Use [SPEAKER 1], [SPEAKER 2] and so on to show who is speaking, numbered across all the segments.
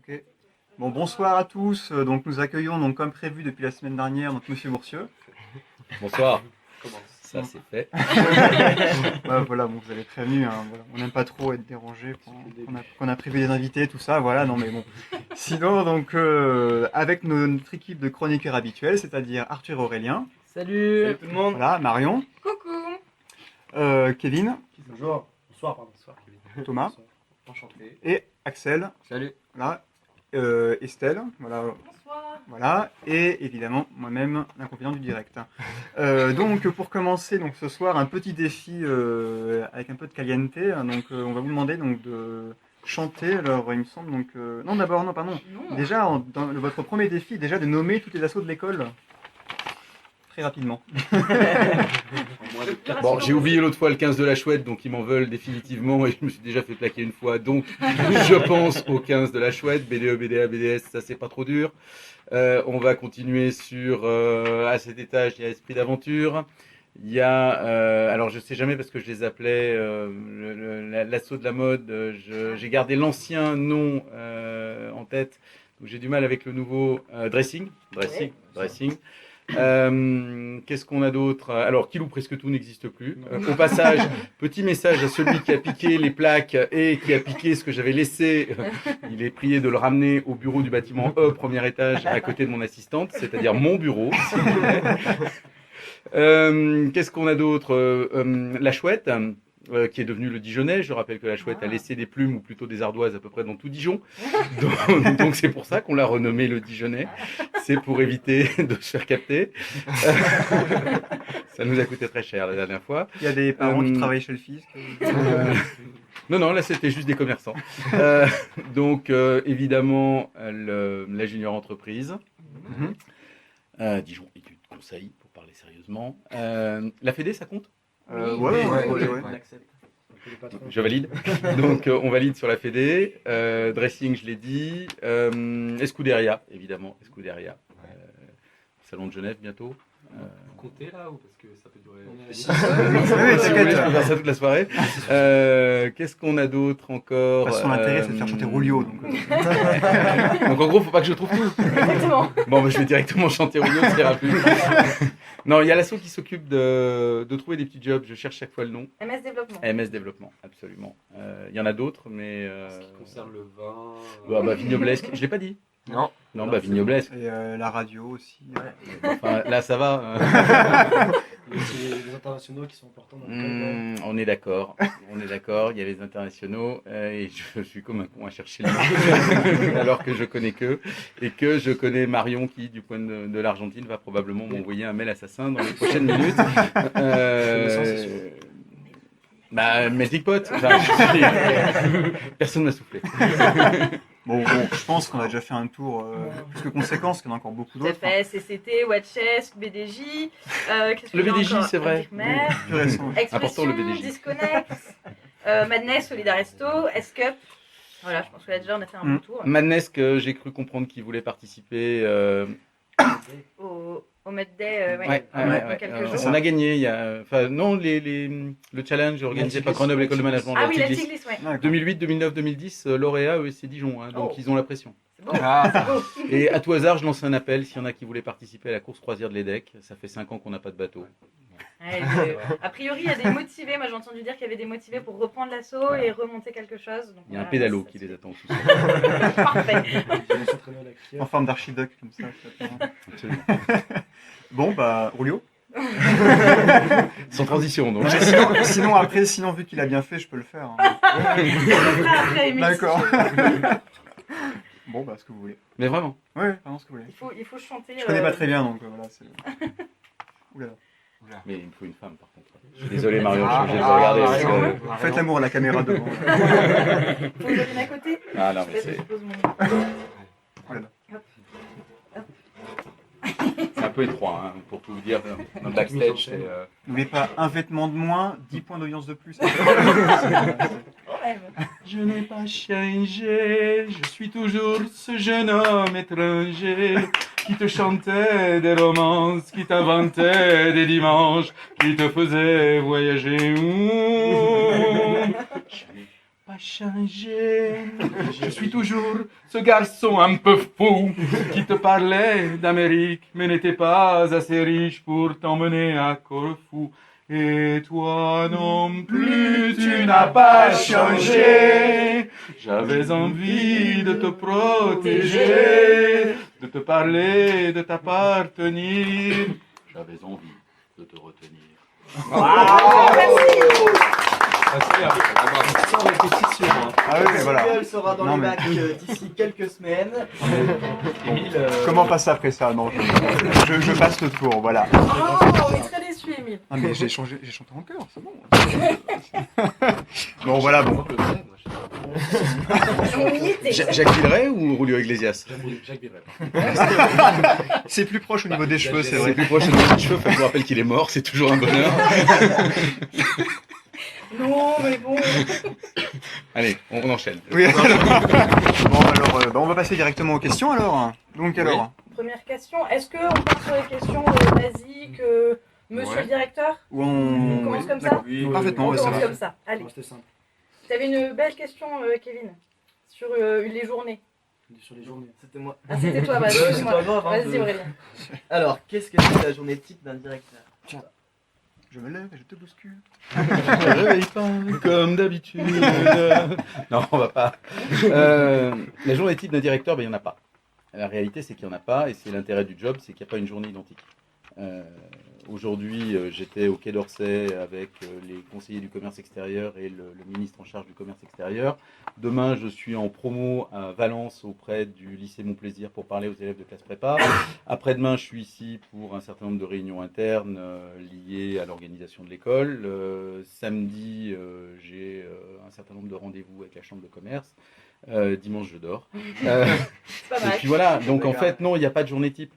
[SPEAKER 1] Ok. Bon, bonsoir à tous. Donc, nous accueillons, donc, comme prévu depuis la semaine dernière, donc, Monsieur Boursieux.
[SPEAKER 2] Bonsoir. Ça, c'est fait.
[SPEAKER 1] Ouais, voilà, bon, vous avez prévenu. Hein, voilà. On n'aime pas trop être dérangé qu'on a prévu des invités, tout ça. Voilà, non, mais bon. Sinon, donc, avec notre équipe de chroniqueurs habituels, c'est-à-dire Arthur Aurélien.
[SPEAKER 3] Salut tout le monde.
[SPEAKER 1] Voilà, Marion.
[SPEAKER 4] Coucou.
[SPEAKER 1] Kevin.
[SPEAKER 3] Bonjour. Bonsoir, pardon. Bonsoir, Kevin.
[SPEAKER 1] Thomas.
[SPEAKER 3] Bonsoir. Enchanté.
[SPEAKER 1] Et Axel.
[SPEAKER 2] Salut.
[SPEAKER 1] Voilà. Estelle. Voilà.
[SPEAKER 4] Bonsoir.
[SPEAKER 1] Voilà, et évidemment moi-même, l'inconvénient du direct. Donc pour commencer, donc ce soir un petit défi avec un peu de caliente. Donc on va vous demander donc de chanter. Alors il me semble donc non d'abord non pardon.
[SPEAKER 4] Non.
[SPEAKER 1] Déjà dans votre premier défi, déjà de nommer toutes les assos de l'école très rapidement.
[SPEAKER 2] Bon, j'ai oublié l'autre fois le 15 de la Chouette, donc ils m'en veulent définitivement et je me suis déjà fait plaquer une fois. Donc je pense au 15 de la Chouette, BDE, BDA, BDS, ça c'est pas trop dur. On va continuer sur à cet étage, il y a Esprit d'aventure. Il y a alors je sais jamais parce que je les appelais l'assaut de la mode. J'ai gardé l'ancien nom en tête, donc j'ai du mal avec le nouveau dressing. Qu'est-ce qu'on a d'autre? Alors, Kilou presque tout n'existe plus. Au passage, petit message à celui qui a piqué les plaques et qui a piqué ce que j'avais laissé. Il est prié de le ramener au bureau du bâtiment E, premier étage, à côté de mon assistante, c'est-à-dire mon bureau. Qu'est-ce qu'on a d'autre? La Chouette. Qui est devenu le Dijonais. Je rappelle que la Chouette a laissé des plumes ou plutôt des ardoises à peu près dans tout Dijon. Donc c'est pour ça qu'on l'a renommé le Dijonais. C'est pour éviter de se faire capter. Ça nous a coûté très cher la dernière fois.
[SPEAKER 1] Il y a des parents qui travaillent chez le fisc.
[SPEAKER 2] Non, là c'était juste des commerçants. Donc évidemment la junior entreprise. Dijon études conseil pour parler sérieusement. La Fédé, ça compte?
[SPEAKER 1] Ouais.
[SPEAKER 3] On accepte.
[SPEAKER 2] Je valide. Donc on valide sur la Fédé. Dressing, je l'ai dit. Escuderia, évidemment. Escuderia. Salon de Genève bientôt.
[SPEAKER 3] Vous comptez là ou parce que ça peut durer
[SPEAKER 2] Si vous voulez, je peux faire ça toute la soirée. Qu'est-ce qu'on a d'autre encore?
[SPEAKER 1] Son intérêt, c'est de faire chanter Rulio.
[SPEAKER 2] Donc en gros, faut pas que je trouve tout.
[SPEAKER 4] Exactement.
[SPEAKER 2] Bon, bah, je vais directement chanter Rulio, ça ira plus. Non, il y a l'asso qui s'occupe de trouver des petits jobs. Je cherche chaque fois le nom.
[SPEAKER 4] MS Développement.
[SPEAKER 2] MS Développement, absolument. Il y en a d'autres, mais.
[SPEAKER 3] Ce qui concerne le vin.
[SPEAKER 2] Vignoblesque, je l'ai pas dit.
[SPEAKER 3] Non.
[SPEAKER 2] Non, Vignoblesque.
[SPEAKER 1] Et la radio aussi.
[SPEAKER 2] Enfin, là, ça va.
[SPEAKER 3] C'est les internationaux qui sont importants dans le club.
[SPEAKER 2] On est d'accord. Il y a les internationaux et je suis comme un con à chercher le nom alors que je connais que et que je connais Marion qui, du point de l'Argentine, va probablement m'envoyer un mail assassin dans les prochaines minutes. Melting Pot. Enfin, personne m'a soufflé.
[SPEAKER 1] Bon, je pense qu'on a déjà fait un tour plus que conséquent, parce qu'il y en a encore beaucoup d'autres.
[SPEAKER 4] Ça fait CCT, Watchess, BDJ.
[SPEAKER 2] Le BDJ, c'est vrai.
[SPEAKER 1] Plus récent.
[SPEAKER 2] Important, le
[SPEAKER 4] Expression,
[SPEAKER 2] BDJ.
[SPEAKER 4] Disconnect, Madness, Solidaresto, S-Cup. Voilà, je pense que là déjà on a fait un bon tour.
[SPEAKER 2] Madness, que j'ai cru comprendre qu'il voulait participer.
[SPEAKER 4] Au Med Day, dans quelques jours.
[SPEAKER 2] On a gagné. Le challenge organisé par Grenoble École de Management.
[SPEAKER 4] Ah oui, la
[SPEAKER 2] Tiglis.
[SPEAKER 4] Tiglis, ouais.
[SPEAKER 1] D'accord.
[SPEAKER 2] 2008, 2009, 2010, lauréat c'est Dijon, donc ils ont la pression.
[SPEAKER 4] C'est beau.
[SPEAKER 3] Ah.
[SPEAKER 4] C'est beau.
[SPEAKER 2] Et à tout hasard, je lance un appel s'il y en a qui voulaient participer à la course croisière de l'EDEC. Ça fait 5 ans qu'on n'a pas de bateau.
[SPEAKER 4] Ouais, a priori, il y a des motivés. Moi, j'ai entendu dire qu'il y avait des motivés pour reprendre l'assaut et remonter quelque chose. Donc,
[SPEAKER 2] Il y a un
[SPEAKER 4] voilà,
[SPEAKER 2] pédalo
[SPEAKER 4] ça
[SPEAKER 2] qui
[SPEAKER 4] se
[SPEAKER 2] les
[SPEAKER 4] fait.
[SPEAKER 2] attend sous ça.
[SPEAKER 4] Parfait.
[SPEAKER 1] En forme d'archiduc, comme ça.
[SPEAKER 2] Absolument.
[SPEAKER 1] Bon, Rulio.
[SPEAKER 2] Sans transition, donc.
[SPEAKER 1] Sinon, vu qu'il a bien fait, je peux le faire.
[SPEAKER 4] Après, Émile,
[SPEAKER 1] D'accord.
[SPEAKER 4] si tu veux.
[SPEAKER 1] Bon, ce que vous voulez.
[SPEAKER 2] Mais vraiment.
[SPEAKER 1] Ouais, vraiment ce que vous voulez.
[SPEAKER 4] Il faut chanter.
[SPEAKER 1] Je connais pas très bien, donc voilà. Oula.
[SPEAKER 2] Mais il me faut une femme, par contre. Je suis désolé, Marion, je suis obligé de
[SPEAKER 3] Ah,
[SPEAKER 2] regarder.
[SPEAKER 3] Marion.
[SPEAKER 1] Faites l'amour à la caméra devant.
[SPEAKER 4] Faut donner à côté.
[SPEAKER 2] Ah non, mais
[SPEAKER 4] Je
[SPEAKER 2] c'est
[SPEAKER 4] pose mon-
[SPEAKER 2] un peu étroit, hein, pour tout vous dire. Dans le backstage, c'est.
[SPEAKER 1] N'oubliez pas, un vêtement de moins, 10 points d'audience de plus.
[SPEAKER 4] Ouais,
[SPEAKER 2] Je n'ai pas changé, je suis toujours ce jeune homme étranger qui te chantait des romances, qui t'inventait des dimanches, qui te faisait voyager. pas changé. Je suis toujours ce garçon un peu fou qui te parlait d'Amérique, mais n'était pas assez riche pour t'emmener à Corfou. Et toi non plus, tu n'as pas changé. J'avais envie de te protéger, de te parler, de t'appartenir. J'avais envie de te retenir.
[SPEAKER 3] Sans répétition. Hein.
[SPEAKER 1] Ah oui, mais voilà.
[SPEAKER 5] Elle sera dans
[SPEAKER 1] Non,
[SPEAKER 5] les
[SPEAKER 1] mais-
[SPEAKER 5] bacs d'ici quelques semaines. Émile,
[SPEAKER 1] Comment passer après ça? Non, je passe le tour, voilà.
[SPEAKER 4] Oh, on est très déçus, Émile.
[SPEAKER 1] Ah mais j'ai chanté en chœur, c'est bon. Bon voilà, bon.
[SPEAKER 4] On y était.
[SPEAKER 2] Jacques Villeray ou Julio Iglesias?
[SPEAKER 3] Jacques Villeray.
[SPEAKER 1] C'est plus proche au niveau des cheveux, c'est
[SPEAKER 2] C'est
[SPEAKER 1] vrai.
[SPEAKER 2] plus proche de mes cheveux, je vous rappelle qu'il est mort, c'est toujours un bonheur.
[SPEAKER 4] Non, mais bon.
[SPEAKER 2] Allez, on enchaîne.
[SPEAKER 1] Oui. Bon alors, on va passer directement aux questions alors. Donc alors,
[SPEAKER 4] Première question. Est-ce qu'on part sur les questions basiques, monsieur
[SPEAKER 1] Ouais.
[SPEAKER 4] le directeur?
[SPEAKER 1] où
[SPEAKER 4] On commence comme ça?
[SPEAKER 1] D'accord.
[SPEAKER 3] Oui,
[SPEAKER 1] Parfaitement,
[SPEAKER 4] On
[SPEAKER 1] ouais, ça
[SPEAKER 4] commence
[SPEAKER 1] va.
[SPEAKER 4] comme ça. Allez.
[SPEAKER 3] C'était simple.
[SPEAKER 4] Tu avais une belle question, Kevin, sur les journées.
[SPEAKER 3] Sur les journées.
[SPEAKER 5] C'était moi.
[SPEAKER 4] Ah, c'était toi, bah,
[SPEAKER 5] Ouais, c'est
[SPEAKER 4] excuse-moi.
[SPEAKER 5] pas grave. hein,
[SPEAKER 4] Vas-y, Aurélien.
[SPEAKER 5] Alors, qu'est-ce que c'est la journée type d'un directeur?
[SPEAKER 1] Je me lève et je te bouscule.
[SPEAKER 2] Je me réveille pas comme d'habitude. Non, on va pas. La journée type d'un directeur, ben, il n'y en a pas. La réalité, c'est qu'il n'y en a pas, et c'est l'intérêt du job, c'est qu'il n'y a pas une journée identique. Aujourd'hui, j'étais au Quai d'Orsay avec les conseillers du commerce extérieur et le ministre en charge du commerce extérieur. Demain, je suis en promo à Valence auprès du lycée Mon Plaisir pour parler aux élèves de classe prépa. Après-demain, je suis ici pour un certain nombre de réunions internes liées à l'organisation de l'école. Samedi, j'ai un certain nombre de rendez-vous avec la chambre de commerce. Dimanche, je dors.
[SPEAKER 4] C'est pas
[SPEAKER 2] Et
[SPEAKER 4] mal.
[SPEAKER 2] puis voilà, donc en fait, non, il n'y a pas de journée type.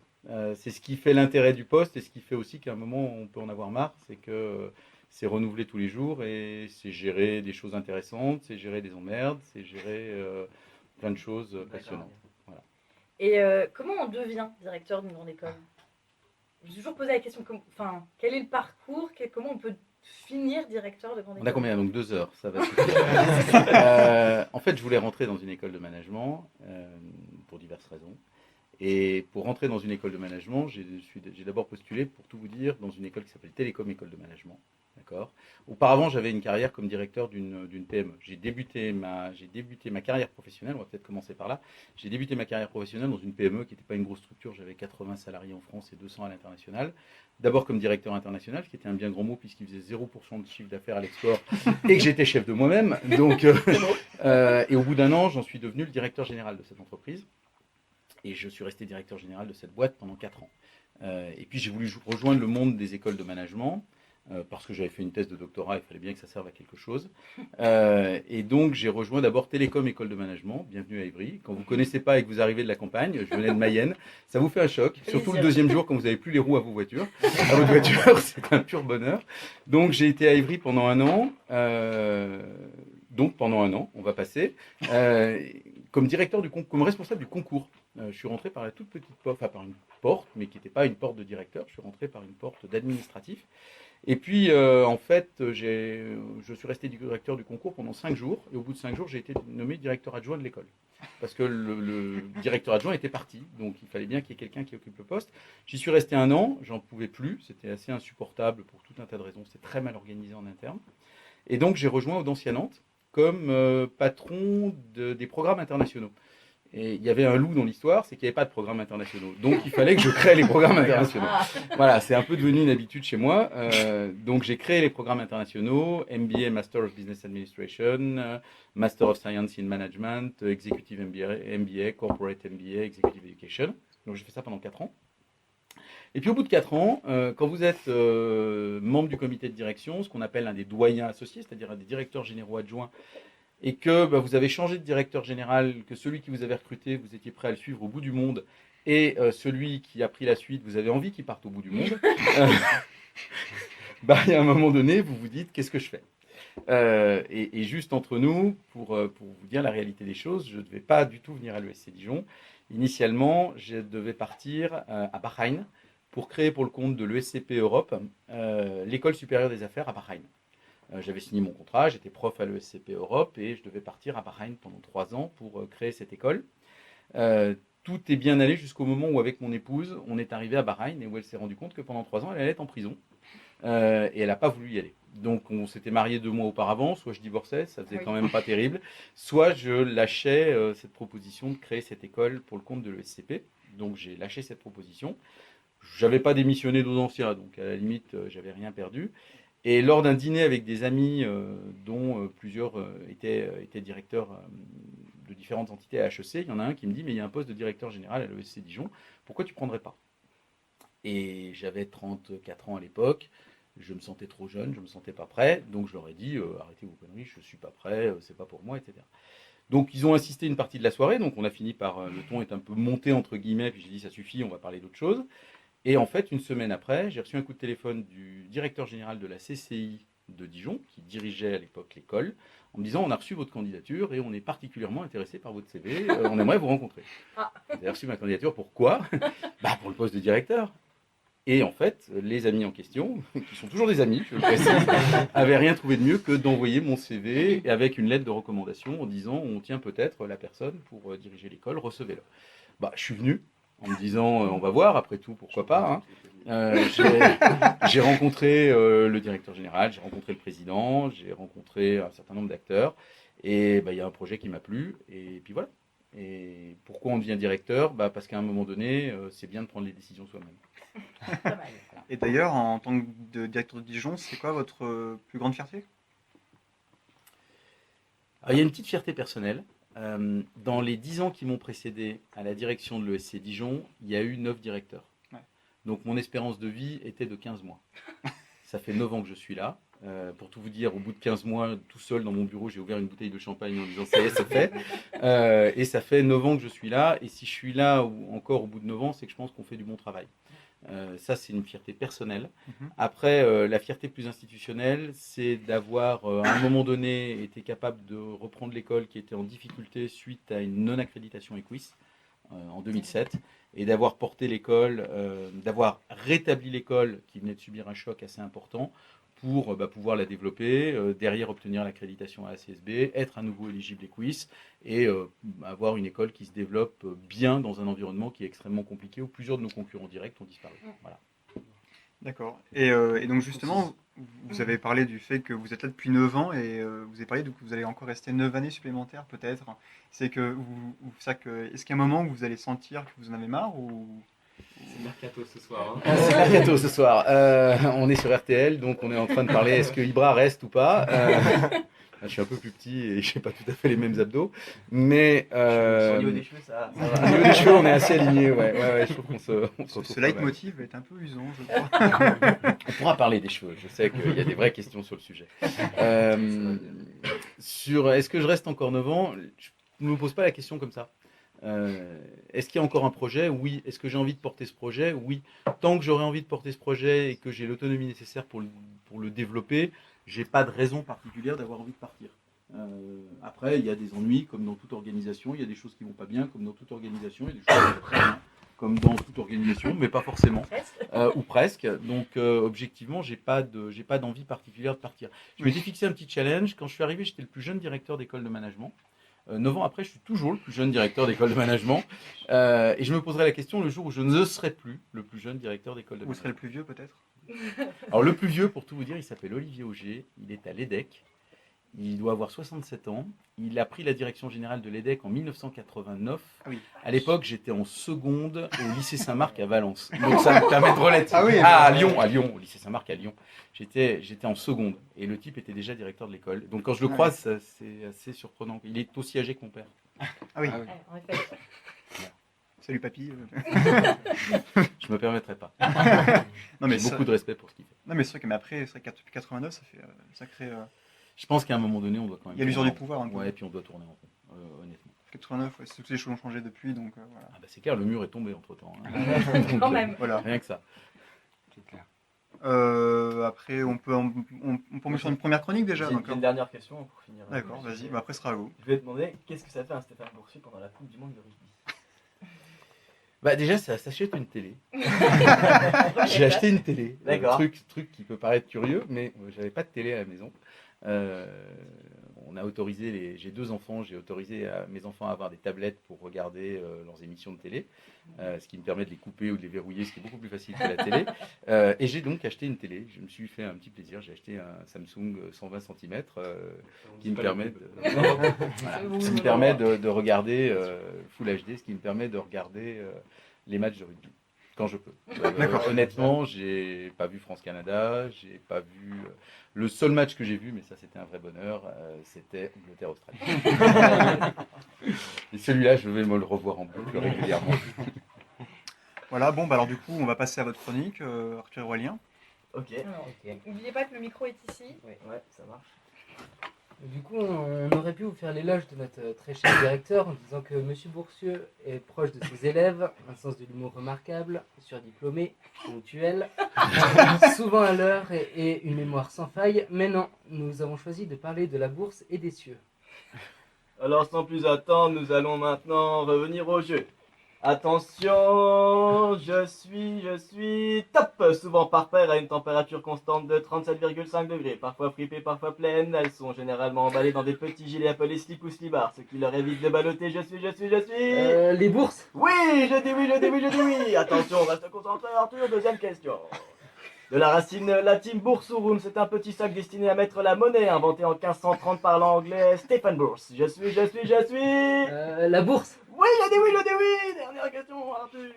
[SPEAKER 2] C'est ce qui fait l'intérêt du poste et ce qui fait aussi qu'à un moment, on peut en avoir marre, c'est que c'est renouvelé tous les jours et c'est gérer des choses intéressantes, c'est gérer des emmerdes, c'est gérer plein de choses passionnantes.
[SPEAKER 4] Et comment on devient directeur d'une grande école? Je me suis toujours posé la question, enfin, quel est le parcours, comment on peut finir directeur de grande école?
[SPEAKER 2] On a combien? Donc 2 heures, ça va suffire. En fait, je voulais rentrer dans une école de management pour diverses raisons. Et pour rentrer dans une école de management, j'ai d'abord postulé, pour tout vous dire, dans une école qui s'appelle Télécom École de Management. D'accord. Auparavant, j'avais une carrière comme directeur d'une PME. J'ai débuté ma carrière professionnelle, on va peut-être commencer par là. J'ai débuté ma carrière professionnelle dans une PME qui n'était pas une grosse structure. J'avais 80 salariés en France et 200 à l'international. D'abord comme directeur international, ce qui était un bien grand mot puisqu'il faisait 0% de chiffre d'affaires à l'export et que j'étais chef de moi-même. Donc, et au bout d'un an, j'en suis devenu le directeur général de cette entreprise. Et je suis resté directeur général de cette boîte pendant 4 ans. Et puis j'ai voulu rejoindre le monde des écoles de management, parce que j'avais fait une thèse de doctorat, il fallait bien que ça serve à quelque chose. Et donc j'ai rejoint d'abord Télécom École de Management, bienvenue à Ivry. Quand vous ne connaissez pas et que vous arrivez de la campagne, je venais de Mayenne, ça vous fait un choc, surtout le deuxième jour quand vous n'avez plus les roues à votre voiture, c'est un pur bonheur. Donc j'ai été à Ivry pendant 1 an, on va passer, comme directeur comme responsable du concours. Je suis rentré par la toute petite porte, enfin par une porte, mais qui n'était pas une porte de directeur. Je suis rentré par une porte d'administratif. Et puis, en fait, je suis resté directeur du concours pendant 5 jours. Et au bout de 5 jours, j'ai été nommé directeur adjoint de l'école. Parce que le directeur adjoint était parti. Donc, il fallait bien qu'il y ait quelqu'un qui occupe le poste. J'y suis resté 1 an. J'en pouvais plus. C'était assez insupportable pour tout un tas de raisons. C'était très mal organisé en interne. Et donc, j'ai rejoint Audencia Nantes comme patron des programmes internationaux. Et il y avait un loup dans l'histoire, c'est qu'il n'y avait pas de programmes internationaux. Donc il fallait que je crée les programmes internationaux. Voilà, c'est un peu devenu une habitude chez moi. Donc j'ai créé les programmes internationaux, MBA, Master of Business Administration, Master of Science in Management, Executive MBA, Corporate MBA, Executive Education. Donc j'ai fait ça pendant 4 ans. Et puis au bout de 4 ans, quand vous êtes membre du comité de direction, ce qu'on appelle un des doyens associés, c'est-à-dire un des directeurs généraux adjoints, et que vous avez changé de directeur général, que celui qui vous avait recruté, vous étiez prêt à le suivre au bout du monde, et celui qui a pris la suite, vous avez envie qu'il parte au bout du monde, il y a un moment donné, vous vous dites, qu'est-ce que je fais? Et juste entre nous, pour vous dire la réalité des choses, je ne devais pas du tout venir à l'ESC Dijon. Initialement, je devais partir à Bahreïn pour créer pour le compte de l'ESCP Europe l'école supérieure des affaires à Bahreïn. J'avais signé mon contrat, j'étais prof à l'ESCP Europe et je devais partir à Bahreïn pendant 3 ans pour créer cette école. Tout est bien allé jusqu'au moment où, avec mon épouse, on est arrivé à Bahreïn et où elle s'est rendue compte que pendant 3 ans, elle allait être en prison. Et elle n'a pas voulu y aller. Donc on s'était mariés 2 mois auparavant, soit je divorçais, ça faisait quand même pas terrible, soit je lâchais cette proposition de créer cette école pour le compte de l'ESCP. Donc j'ai lâché cette proposition. J'avais pas démissionné d'Audencia, donc à la limite, j'avais rien perdu. Et lors d'un dîner avec des amis, dont plusieurs étaient directeurs de différentes entités à HEC, il y en a un qui me dit, mais il y a un poste de directeur général à l'ESC Dijon, pourquoi tu ne prendrais pas? Et j'avais 34 ans à l'époque, je me sentais trop jeune, je ne me sentais pas prêt, donc je leur ai dit, arrêtez vos conneries, je ne suis pas prêt, c'est pas pour moi, etc. Donc ils ont insisté une partie de la soirée, donc on a fini par, le ton est un peu monté entre guillemets, puis j'ai dit ça suffit, on va parler d'autre chose. Et en fait, une semaine après, j'ai reçu un coup de téléphone du directeur général de la CCI de Dijon, qui dirigeait à l'époque l'école, en me disant on a reçu votre candidature et on est particulièrement intéressé par votre CV, on aimerait vous rencontrer.
[SPEAKER 4] Ah.
[SPEAKER 2] J'ai reçu ma candidature, pourquoi? Pour le poste de directeur. Et en fait, les amis en question, qui sont toujours des amis, je le précise, n'avaient rien trouvé de mieux que d'envoyer mon CV avec une lettre de recommandation en disant on tient peut-être la personne pour diriger l'école, recevez-le. Je suis venu en me disant on va voir, après tout, pourquoi pas. J'ai rencontré le directeur général, j'ai rencontré le président, j'ai rencontré un certain nombre d'acteurs, et il y a un projet qui m'a plu, et puis voilà. Et pourquoi on devient directeur? Parce qu'à un moment donné, c'est bien de prendre les décisions soi-même.
[SPEAKER 4] Pas mal.
[SPEAKER 1] Et d'ailleurs, en tant que directeur de Dijon, c'est quoi votre plus grande fierté?
[SPEAKER 2] Alors, il y a une petite fierté personnelle. Dans les 10 ans qui m'ont précédé à la direction de l'ESC Dijon, il y a eu 9 directeurs.
[SPEAKER 1] Ouais.
[SPEAKER 2] Donc mon espérance de vie était de 15 mois. Ça fait 9 ans que je suis là. Pour tout vous dire, au bout de 15 mois, tout seul dans mon bureau, j'ai ouvert une bouteille de champagne en disant ça y est, c'est fait. Et ça fait 9 ans que je suis là. Et si je suis là encore au bout de 9 ans, c'est que je pense qu'on fait du bon travail. Ça, c'est une fierté personnelle. Après, la fierté plus institutionnelle, c'est d'avoir, à un moment donné, été capable de reprendre l'école qui était en difficulté suite à une non-accréditation EQUIS en 2007, et d'avoir porté l'école, d'avoir rétabli l'école qui venait de subir un choc assez important pour pouvoir la développer, derrière obtenir l'accréditation à la CSB, être à nouveau éligible EQUIS et avoir une école qui se développe bien dans un environnement qui est extrêmement compliqué où plusieurs de nos concurrents directs ont disparu. Voilà.
[SPEAKER 1] D'accord. Et donc justement, vous avez parlé du fait que vous êtes là depuis 9 ans et vous avez parlé que vous allez encore rester 9 années supplémentaires peut-être. C'est que est-ce qu'il y a un moment où vous allez sentir que vous en avez marre ou...
[SPEAKER 5] C'est mercato ce soir.
[SPEAKER 2] C'est mercato ce soir. On est sur RTL, donc on est en train de parler est-ce que Ibra reste ou pas. Je suis un peu plus petit et je n'ai pas tout à fait les mêmes abdos. Mais
[SPEAKER 5] Au niveau des cheveux, ça
[SPEAKER 2] au
[SPEAKER 5] va.
[SPEAKER 2] niveau des cheveux, on est assez alignés. Ouais, je trouve qu'on se retrouve
[SPEAKER 1] Ce
[SPEAKER 2] pas mal.
[SPEAKER 1] leitmotiv est un peu usant, je crois.
[SPEAKER 2] On pourra parler des cheveux. Je sais qu'il y a des vraies questions sur le sujet. Sur est-ce que je reste encore 9 ans? Je ne me pose pas la question comme ça. Est-ce qu'il y a encore un projet? Oui. Est-ce que j'ai envie de porter ce projet? Oui. Tant que j'aurai envie de porter ce projet et que j'ai l'autonomie nécessaire pour le développer, j'ai pas de raison particulière d'avoir envie de partir. Après, il y a des ennuis, comme dans toute organisation. Il y a des choses qui vont pas bien, comme dans toute organisation. Il y a des choses qui vont très bien, comme dans toute organisation, mais pas forcément. Ou presque. Donc, objectivement, j'ai pas d'envie particulière de partir. Je m'étais fixé un petit challenge. Quand je suis arrivé, j'étais le plus jeune directeur d'école de management. 9 ans après, je suis toujours le plus jeune directeur d'école de management. Et je me poserai la question le jour où je ne serai plus le plus jeune directeur d'école de
[SPEAKER 1] Vous serez le
[SPEAKER 2] management.
[SPEAKER 1] plus vieux peut-être?
[SPEAKER 2] Alors, le plus vieux, pour tout vous dire, il s'appelle Olivier Auger. Il est à l'EDEC. Il doit avoir 67 ans. Il a pris la direction générale de l'EDEC en 1989.
[SPEAKER 1] Ah oui.
[SPEAKER 2] À l'époque, j'étais en seconde au lycée Saint-Marc à Valence. Donc ça me permet de relativiser.
[SPEAKER 1] Ah oui,
[SPEAKER 2] à Lyon, au lycée Saint-Marc à Lyon. J'étais en seconde et le type était déjà directeur de l'école. Donc quand je le croise, c'est assez surprenant. Il est aussi âgé que mon père.
[SPEAKER 1] Ah oui.
[SPEAKER 5] Ah oui.
[SPEAKER 4] Ouais, en effet.
[SPEAKER 1] Salut papy.
[SPEAKER 2] Je me permettrai pas.
[SPEAKER 1] Non mais
[SPEAKER 2] J'ai beaucoup de respect pour ce qu'il fait.
[SPEAKER 1] Non mais c'est vrai que mais après, c'est vrai que depuis 89, ça fait sacré.
[SPEAKER 2] Je pense qu'à un moment donné, on doit quand même.
[SPEAKER 1] Il y a l'usure
[SPEAKER 2] tourner
[SPEAKER 1] du
[SPEAKER 2] en
[SPEAKER 1] pouvoir.
[SPEAKER 2] rond. Ouais, et puis on doit tourner en rond, honnêtement.
[SPEAKER 1] 89, ouais, toutes les choses ont changé depuis, donc voilà.
[SPEAKER 2] Ah bah c'est clair, le mur est tombé entre temps.
[SPEAKER 4] Quand même.
[SPEAKER 1] Voilà.
[SPEAKER 2] Rien que ça.
[SPEAKER 5] C'est clair.
[SPEAKER 1] Après, on peut mettre sur une première chronique déjà.
[SPEAKER 5] J'ai
[SPEAKER 1] donc,
[SPEAKER 5] une dernière question pour finir.
[SPEAKER 1] D'accord, vas-y. Après, ce sera à vous.
[SPEAKER 5] Je vais te demander qu'est-ce que ça fait un Stéphane Boursier pendant la Coupe du Monde de rugby?
[SPEAKER 2] Bah déjà, ça s'achète une télé. J'ai acheté une télé.
[SPEAKER 5] D'accord.
[SPEAKER 2] Truc qui peut paraître curieux, mais j'avais pas de télé à la maison. On a autorisé j'ai 2 enfants, j'ai autorisé mes enfants à avoir des tablettes pour regarder leurs émissions de télé, ce qui me permet de les couper ou de les verrouiller, ce qui est beaucoup plus facile que la télé. Et j'ai donc acheté une télé. Je me suis fait un petit plaisir. J'ai acheté un Samsung 120 cm qui me permet de regarder Full HD, ce qui me permet de regarder les matchs de rugby quand je peux.
[SPEAKER 1] D'accord.
[SPEAKER 2] Honnêtement, j'ai pas vu France-Canada, j'ai pas vu. Le seul match que j'ai vu, mais ça c'était un vrai bonheur, c'était Angleterre-Australie. Et celui-là, je vais me le revoir en boucle régulièrement.
[SPEAKER 1] Voilà, bon, bah alors du coup, on va passer à votre chronique, Arthur et Aurélien.
[SPEAKER 5] Ok.
[SPEAKER 4] Alors,
[SPEAKER 5] Ok.
[SPEAKER 4] n'oubliez pas que le micro est ici.
[SPEAKER 5] Ouais, ça marche.
[SPEAKER 6] Du coup, on aurait pu vous faire l'éloge de notre très cher directeur en disant que Monsieur Boursieux est proche de ses élèves, un sens de l'humour remarquable, surdiplômé, ponctuel, souvent à l'heure et une mémoire sans faille. Mais non, nous avons choisi de parler de la bourse et des cieux.
[SPEAKER 5] Alors sans plus attendre, nous allons maintenant revenir au jeu. Attention, je suis top, souvent par paire à une température constante de 37,5 degrés, parfois fripées, parfois pleines. Elles sont généralement emballées dans des petits gilets appelés slip ou slibards, ce qui leur évite de balloter. Je suis.
[SPEAKER 6] Les bourses?
[SPEAKER 5] Oui, je dis oui. Attention, reste concentré Arthur, deuxième question. De la racine latine bursurum, c'est un petit sac destiné à mettre la monnaie, inventé en 1530 par l'anglais Stephen Bourse. Je suis.
[SPEAKER 6] La bourse?
[SPEAKER 5] Oui, je dis oui. Dernière question, Arthur.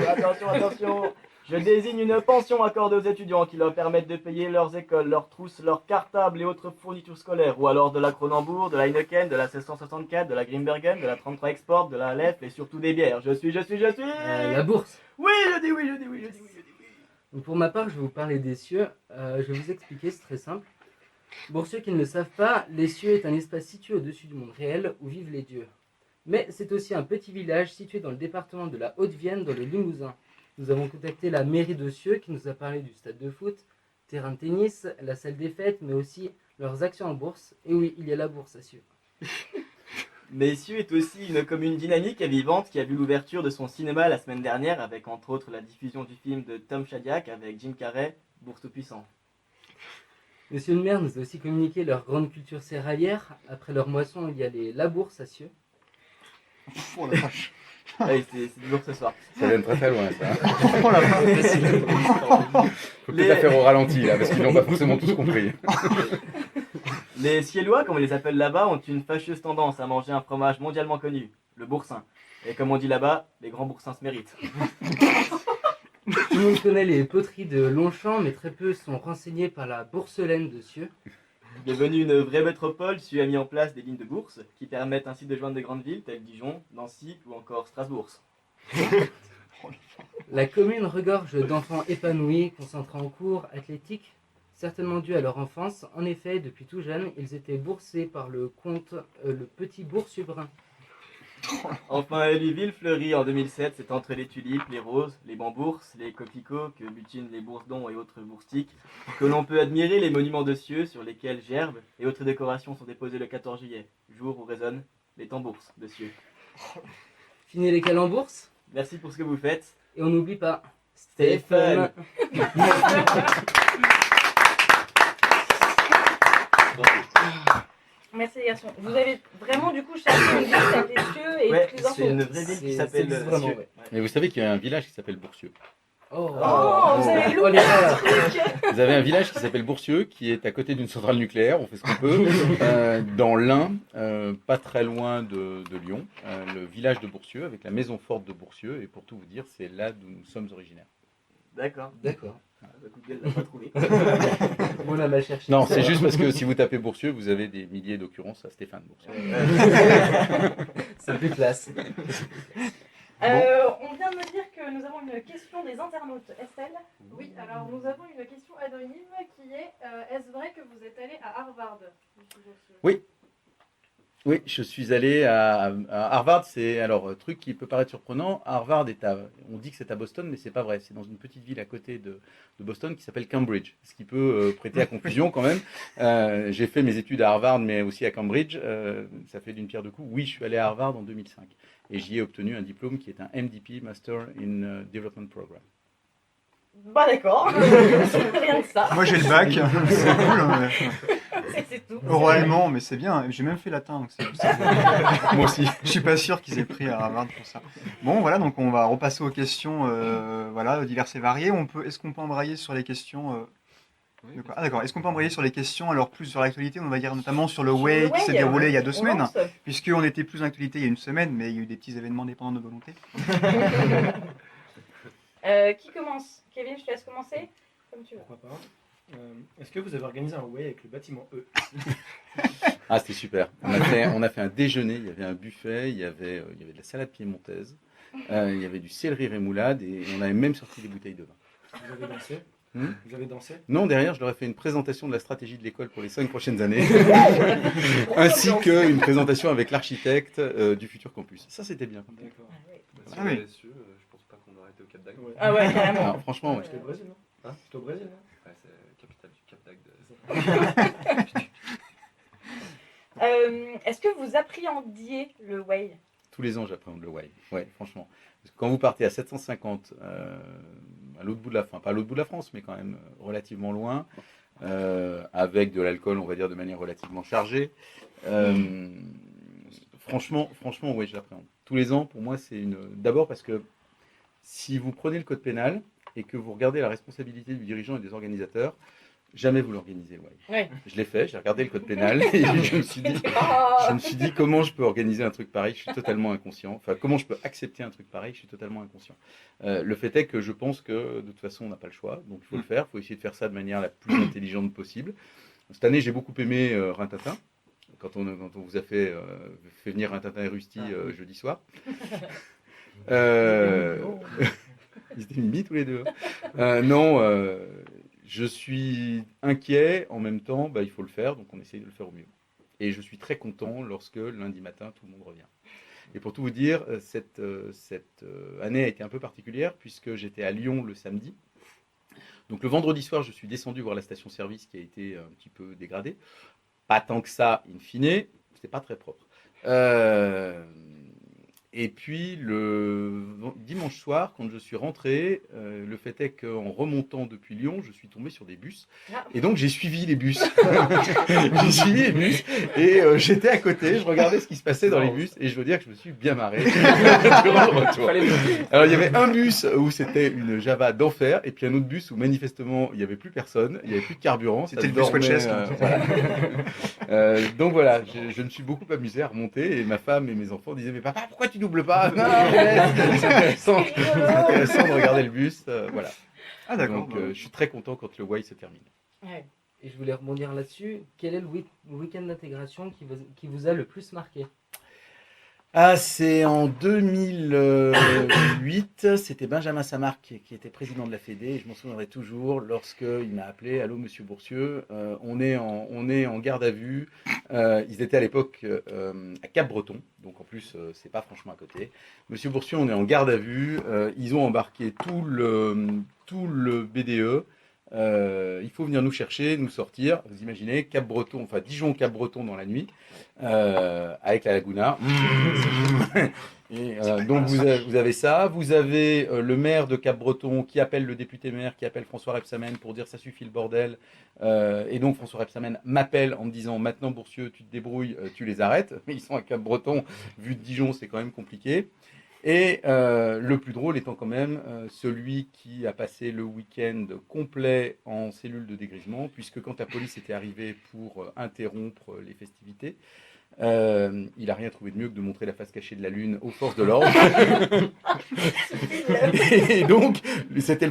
[SPEAKER 5] Attention. Je désigne une pension accordée aux étudiants qui leur permettent de payer leurs écoles, leurs trousses, leurs cartables et autres fournitures scolaires, ou alors de la Kronenbourg, de la Heineken, de la 1664, de la Grimbergen, de la 33 Export, de la Lef et surtout des bières. Je suis.
[SPEAKER 6] La bourse.
[SPEAKER 5] Oui, je dis oui.
[SPEAKER 6] Pour ma part, je vais vous parler des cieux. Je vais vous expliquer, c'est très simple. Pour ceux qui ne le savent pas, les cieux est un espace situé au-dessus du monde réel où vivent les dieux. Mais c'est aussi un petit village situé dans le département de la Haute-Vienne, dans le Limousin. Nous avons contacté la mairie de Cieux qui nous a parlé du stade de foot, terrain de tennis, la salle des fêtes, mais aussi leurs actions en bourse. Et oui, il y a la bourse à Cieux.
[SPEAKER 5] Messieurs est aussi une commune dynamique et vivante qui a vu l'ouverture de son cinéma la semaine dernière avec entre autres la diffusion du film de Tom Shadyac avec Jim Carrey, Bourse tout puissant.
[SPEAKER 6] Monsieur le maire nous a aussi communiqué leur grande culture céréalière. Après leur moisson, il y a la bourse à Cieux.
[SPEAKER 1] Oh la vache.
[SPEAKER 5] Allez, c'est du lourd ce soir.
[SPEAKER 2] Ça vient de très très loin, ça.
[SPEAKER 1] Oh la vache.
[SPEAKER 2] Faut peut-être la faire au ralenti, là, parce qu'ils n'ont pas forcément tous compris.
[SPEAKER 5] Les Ciélois, comme on les appelle là-bas, ont une fâcheuse tendance à manger un fromage mondialement connu, le boursin. Et comme on dit là-bas, les grands boursins se méritent.
[SPEAKER 6] Tout le monde connaît les poteries de Longchamp, mais très peu sont renseignés par la bourselène de Cieux.
[SPEAKER 5] Devenue une vraie métropole, Cieux a mis en place des lignes de bourse qui permettent ainsi de joindre des grandes villes telles Dijon, Nancy ou encore Strasbourg.
[SPEAKER 6] La commune regorge d'enfants épanouis, concentrés en cours, athlétiques, certainement dû à leur enfance. En effet, depuis tout jeune, ils étaient boursés par le comte le petit Boursieux Brun.
[SPEAKER 5] Enfin, Elleville fleurit en 2007, c'est entre les tulipes, les roses, les bambourses, les coquelicots que butinent les bourdons et autres bourstiques, que l'on peut admirer les monuments de Cieux sur lesquels gerbes et autres décorations sont déposées le 14 juillet, jour où résonnent les tambours de Cieux.
[SPEAKER 6] Fini les calembours,
[SPEAKER 5] Merci pour ce que vous faites.
[SPEAKER 6] et on n'oublie pas
[SPEAKER 5] Stéphane.
[SPEAKER 4] Merci les garçons. Vous avez vraiment du coup cherché une ville avec les cieux et
[SPEAKER 5] Ouais,
[SPEAKER 4] toutes les infos.
[SPEAKER 5] c'est une vraie ville qui
[SPEAKER 6] C'est-
[SPEAKER 5] s'appelle
[SPEAKER 6] c'est vraiment,
[SPEAKER 5] Cieux.
[SPEAKER 6] ouais.
[SPEAKER 2] Mais vous savez qu'il y a un village qui s'appelle Boursieux.
[SPEAKER 6] Oh,
[SPEAKER 4] Oh, vous avez loupé
[SPEAKER 6] l'erreur.
[SPEAKER 2] Vous avez un village qui s'appelle Boursieux, qui est à côté d'une centrale nucléaire, on fait ce qu'on peut, dans l'Ain, pas très loin de Lyon, le village de Boursieux, avec la maison forte de Boursieux, et pour tout vous dire, c'est là d'où nous sommes originaires.
[SPEAKER 5] D'accord.
[SPEAKER 6] D'accord.
[SPEAKER 5] Ah, bah, coup de gueule, l'a pas trouvé.
[SPEAKER 6] On a mal cherché.
[SPEAKER 2] Non, c'est juste parce que si vous tapez Boursieux, vous avez des milliers d'occurrences à Stéphane Boursieux.
[SPEAKER 6] C'est plus classe.
[SPEAKER 4] On vient de me dire que nous avons une question des internautes. Estelle?
[SPEAKER 7] Oui, alors nous avons une question anonyme qui est est-ce vrai que vous êtes allé à Harvard, monsieur Boursieux ?
[SPEAKER 2] Oui, je suis allé à Harvard. C'est alors truc qui peut paraître surprenant. Harvard on dit que c'est à Boston, mais c'est pas vrai. C'est dans une petite ville à côté de Boston qui s'appelle Cambridge, ce qui peut prêter à confusion quand même. J'ai fait mes études à Harvard, mais aussi à Cambridge. Ça fait d'une pierre deux coups. Oui, je suis allé à Harvard en 2005. et j'y ai obtenu un diplôme qui est un MDP, Master in Development Program.
[SPEAKER 4] Bah d'accord, rien que ça,
[SPEAKER 1] Moi j'ai le bac, c'est cool. Hein,
[SPEAKER 4] c'est tout.
[SPEAKER 1] oralement, mais c'est bien. J'ai même fait latin, donc
[SPEAKER 2] Moi aussi.
[SPEAKER 1] je suis pas sûr qu'ils aient pris à Harvard pour ça. Bon, voilà, donc on va repasser aux questions, voilà, diverses et variées. Est-ce qu'on peut embrayer sur les questions de quoi? Ah d'accord. Est-ce qu'on peut embrayer sur les questions, alors plus sur l'actualité, on va dire notamment sur le
[SPEAKER 4] Sur le
[SPEAKER 1] Way qui s'est
[SPEAKER 4] Way,
[SPEAKER 1] déroulé il y a 2
[SPEAKER 4] on
[SPEAKER 1] semaines,
[SPEAKER 4] lance.
[SPEAKER 1] puisqu'on était plus en actualité il y a 1 semaine, mais il y a eu des petits événements dépendants de nos volontés.
[SPEAKER 4] Qui commence? Kevin, je te laisse commencer, comme tu veux.
[SPEAKER 3] Pourquoi pas. Est-ce que vous avez organisé un way avec le bâtiment E?
[SPEAKER 2] Ah, c'était super. On a fait un déjeuner, il y avait un buffet, il y avait de la salade piémontaise, il y avait du céleri rémoulade et on avait même sorti des bouteilles de vin.
[SPEAKER 3] Vous avez dansé?
[SPEAKER 2] Hmm.
[SPEAKER 3] Vous avez dansé?
[SPEAKER 2] Non, derrière, je leur ai fait une présentation de la stratégie de l'école pour les 5 prochaines années, ainsi qu'une présentation avec l'architecte du futur campus. Ça, c'était bien.
[SPEAKER 3] D'accord.
[SPEAKER 1] Ah oui.
[SPEAKER 8] Je pense pas qu'on aurait été au Cap d'Agde.
[SPEAKER 3] Ouais.
[SPEAKER 4] Ah ouais, carrément.
[SPEAKER 2] Alors, franchement, ouais.
[SPEAKER 3] C'était au Brésil, non?
[SPEAKER 8] Hein?
[SPEAKER 3] C'était au Brésil, non?
[SPEAKER 8] Ouais, c'est la capitale du Cap d'Agde.
[SPEAKER 4] Est-ce que vous appréhendiez le Way?
[SPEAKER 2] Tous les ans, j'appréhende le Way. Ouais, franchement. Parce que quand vous partez à 750, à l'autre bout de la France, pas à l'autre bout de la France, mais quand même relativement loin, avec de l'alcool, on va dire, de manière relativement chargée, franchement, ouais, je l'appréhende. Tous les ans, pour moi, c'est une. D'abord parce que si vous prenez le code pénal et que vous regardez la responsabilité du dirigeant et des organisateurs, jamais vous l'organisez, ouais.
[SPEAKER 4] Ouais.
[SPEAKER 2] Je l'ai fait, j'ai regardé le code pénal et je me suis dit comment je peux organiser un truc pareil, je suis totalement inconscient. Enfin, comment je peux accepter un truc pareil, je suis totalement inconscient. Le fait est que je pense que de toute façon, on n'a pas le choix, donc il faut le faire, il faut essayer de faire ça de manière la plus intelligente possible. Cette année, j'ai beaucoup aimé Rintintin. Quand on vous a fait venir Rintintin et Rusty jeudi soir. Ils étaient mimi tous les deux. Je suis inquiet, en même temps, il faut le faire, donc on essaye de le faire au mieux. Et je suis très content lorsque lundi matin, tout le monde revient. Et pour tout vous dire, cette année a été un peu particulière, puisque j'étais à Lyon le samedi. Donc le vendredi soir, je suis descendu voir la station-service qui a été un petit peu dégradée. Pas tant que ça, in fine, c'était pas très propre. Et puis le dimanche soir, quand je suis rentré, le fait est qu'en remontant depuis Lyon, je suis tombé sur des bus. Et donc j'ai suivi les bus. J'ai suivi les bus et j'étais à côté, je regardais ce qui se passait dans les bus et je veux dire que je me suis bien marré. Durant le retour. Alors il y avait un bus où c'était une Java d'enfer et puis un autre bus où manifestement il n'y avait plus personne, il n'y avait plus de carburant.
[SPEAKER 1] C'était le bus Watches.
[SPEAKER 2] Voilà. Donc voilà, je me suis beaucoup amusé à remonter et ma femme et mes enfants disaient mais papa pourquoi tu doubles pas? Non, c'est intéressant de regarder le bus, voilà.
[SPEAKER 1] Ah d'accord.
[SPEAKER 2] Donc je suis très content quand le Way se termine.
[SPEAKER 4] Ouais.
[SPEAKER 6] Et je voulais rebondir là-dessus. Quel est le week-end d'intégration qui vous a le plus marqué?
[SPEAKER 2] Ah, c'est en 2008, c'était Benjamin Samarc qui était président de la Fédé, et je m'en souviendrai toujours lorsqu'il m'a appelé, allô monsieur Boursieux, on est en garde à vue, ils étaient à l'époque à Cap-Breton, donc en plus c'est pas franchement à côté. Monsieur Boursieux, on est en garde à vue, ils ont embarqué tout le BDE. Il faut venir nous chercher, nous sortir. Vous imaginez, Cap-Breton, enfin Dijon-Cap-Breton dans la nuit, avec la Laguna. Et, donc vous avez ça. Vous avez le maire de Cap-Breton qui appelle le député maire, qui appelle François Rebsamen pour dire ça suffit le bordel. Et donc François Rebsamen m'appelle en me disant maintenant Boursieux, tu te débrouilles, tu les arrêtes. Mais ils sont à Cap-Breton, vu de Dijon, c'est quand même compliqué. Et le plus drôle étant quand même celui qui a passé le week-end complet en cellule de dégrisement, puisque quand la police était arrivée pour interrompre les festivités, il n'a rien trouvé de mieux que de montrer la face cachée de la lune aux forces de l'ordre. Et donc, c'était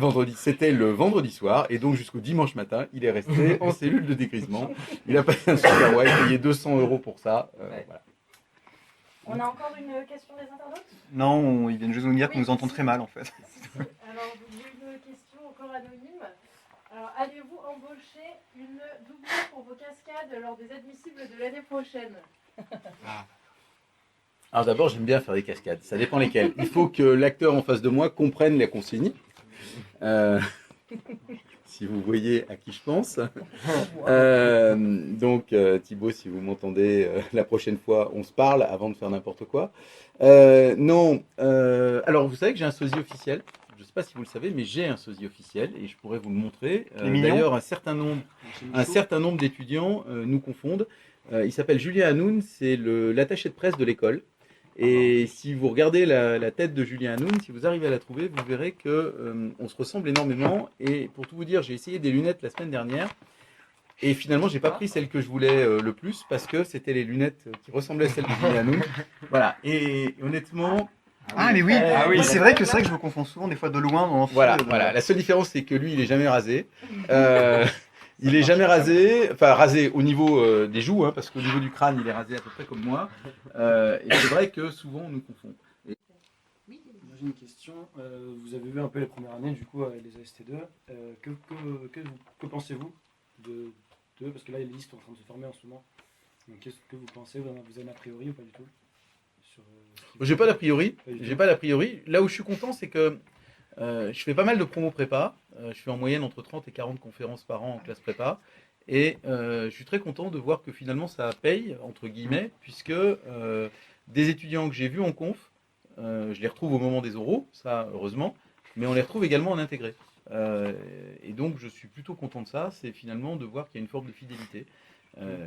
[SPEAKER 2] le vendredi soir, et donc jusqu'au dimanche matin, il est resté en cellule de dégrisement. Il a passé un super way, payé 200 € pour ça. Voilà.
[SPEAKER 4] On a encore une question des internautes?
[SPEAKER 1] Non, ils viennent juste nous dire qu'on
[SPEAKER 7] Oui,
[SPEAKER 1] nous entend
[SPEAKER 7] si.
[SPEAKER 1] très mal en fait.
[SPEAKER 7] Alors, j'ai une question encore anonyme. Alors, allez-vous embaucher une doublure pour vos cascades lors des admissibles de l'année prochaine?
[SPEAKER 2] Alors d'abord, j'aime bien faire des cascades. Ça dépend lesquelles. Il faut que l'acteur en face de moi comprenne la consigne. si vous voyez à qui je pense. Donc Thibaut, si vous m'entendez, la prochaine fois, on se parle avant de faire n'importe quoi. Non, alors vous savez que j'ai un sosie officiel. Je ne sais pas si vous le savez, mais j'ai un sosie officiel et je pourrais vous le montrer.
[SPEAKER 1] Il est mignon.
[SPEAKER 2] D'ailleurs, un certain nombre d'étudiants nous confondent. Il s'appelle Julien Hanoun, c'est l'attaché de presse de l'école. Et si vous regardez la tête de Julien Hanoun, si vous arrivez à la trouver, vous verrez que on se ressemble énormément. Et pour tout vous dire, j'ai essayé des lunettes la semaine dernière. Et finalement, j'ai pas pris celle que je voulais le plus parce que c'était les lunettes qui ressemblaient à celles de Julien Hanoun. Voilà. Et honnêtement,
[SPEAKER 1] Ah, mais oui, c'est vrai que je me confonds souvent, des fois de loin dans l'amphi.
[SPEAKER 2] voilà. La seule différence, c'est que lui, il est jamais rasé. Il est jamais rasé, enfin rasé au niveau des joues, parce qu'au niveau du crâne, il est rasé à peu près comme moi. Et c'est vrai que souvent, on nous confond.
[SPEAKER 3] J'ai une question. Vous avez vu un peu les premières années du coup avec les AST2. Que pensez-vous de parce que là les listes sont en train de se former en ce moment. Donc, qu'est-ce que vous pensez? Vous avez un a priori ou pas du tout sur,
[SPEAKER 2] J'ai pas d'a priori. Là où je suis content, c'est que je fais pas mal de promos prépa. Je fais en moyenne entre 30 et 40 conférences par an en classe prépa. Et je suis très content de voir que finalement ça paye, entre guillemets, puisque des étudiants que j'ai vus en conf, je les retrouve au moment des oraux, ça heureusement, mais on les retrouve également en intégré. Et donc je suis plutôt content de ça, c'est finalement de voir qu'il y a une forme de fidélité.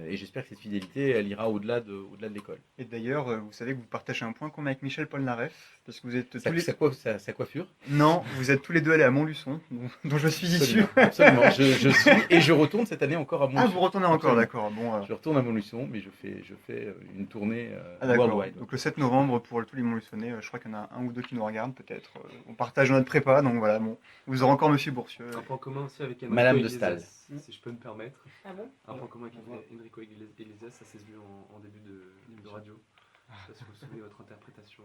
[SPEAKER 2] Et j'espère que cette fidélité, elle ira au-delà de l'école.
[SPEAKER 1] Et d'ailleurs, vous savez que vous partagez un point commun avec Michel Polnareff, parce que vous êtes tous les...
[SPEAKER 2] Sa coiffure.
[SPEAKER 1] Non, vous êtes tous les deux allés à Montluçon, dont je suis issu.
[SPEAKER 2] Absolument. Je suis et je retourne cette année encore à Montluçon.
[SPEAKER 1] Ah, vous retournez encore,
[SPEAKER 2] Absolument.
[SPEAKER 1] d'accord. Bon,
[SPEAKER 2] Je retourne à Montluçon, mais je fais une tournée
[SPEAKER 1] d'accord.
[SPEAKER 2] worldwide.
[SPEAKER 1] Donc le 7 novembre, pour tous les Montluçonnais, je crois qu'il y en a un ou deux qui nous regardent, peut-être. On partage notre prépa, donc voilà, bon. Vous aurez encore Monsieur Boursieux.
[SPEAKER 8] Un point commun aussi avec Enrico
[SPEAKER 2] Madame de
[SPEAKER 8] Iglesias,
[SPEAKER 2] Stal.
[SPEAKER 8] si je peux me permettre.
[SPEAKER 4] Ah bon?
[SPEAKER 8] Un point commun avec Enrico Iglesias, ça s'est vu en début de radio. Je sais pas si vous vous souvenez de votre interprétation.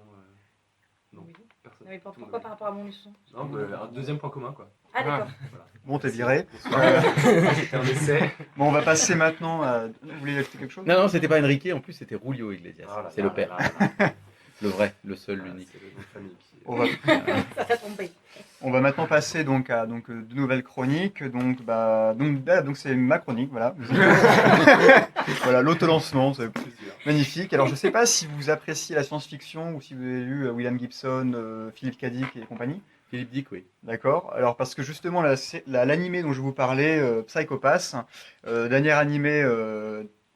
[SPEAKER 8] Non,
[SPEAKER 4] Oui.
[SPEAKER 8] personne.
[SPEAKER 4] Mais
[SPEAKER 8] Tout le
[SPEAKER 4] pourquoi
[SPEAKER 8] monde
[SPEAKER 4] par rapport à Montluçon?
[SPEAKER 8] Non, un deuxième point commun quoi.
[SPEAKER 4] Ah d'accord.
[SPEAKER 8] Voilà.
[SPEAKER 1] Bon, t'es viré.
[SPEAKER 8] C'était un essai.
[SPEAKER 1] Bon, on va passer maintenant à... Vous voulez ajouter quelque chose?
[SPEAKER 2] Non, c'était pas Enrique, en plus c'était Julio Iglesias.
[SPEAKER 8] Ah là
[SPEAKER 2] c'est
[SPEAKER 8] là
[SPEAKER 2] le père.
[SPEAKER 8] là là.
[SPEAKER 2] Le vrai, le seul,
[SPEAKER 8] Voilà,
[SPEAKER 2] l'unique.
[SPEAKER 8] c'est le nom de famille qui-
[SPEAKER 1] On va...
[SPEAKER 4] Ça t'a trompé.
[SPEAKER 1] On va maintenant passer donc à de nouvelles chroniques. Donc c'est ma chronique, voilà. Voilà, l'autolancement, c'est magnifique. Alors je sais pas si vous appréciez la science-fiction ou si vous avez lu William Gibson, Philippe K. Dick et compagnie.
[SPEAKER 2] Philippe Dick, oui.
[SPEAKER 1] D'accord. Alors parce que justement l'animé dont je vous parlais, Psycho Pass, dernier animé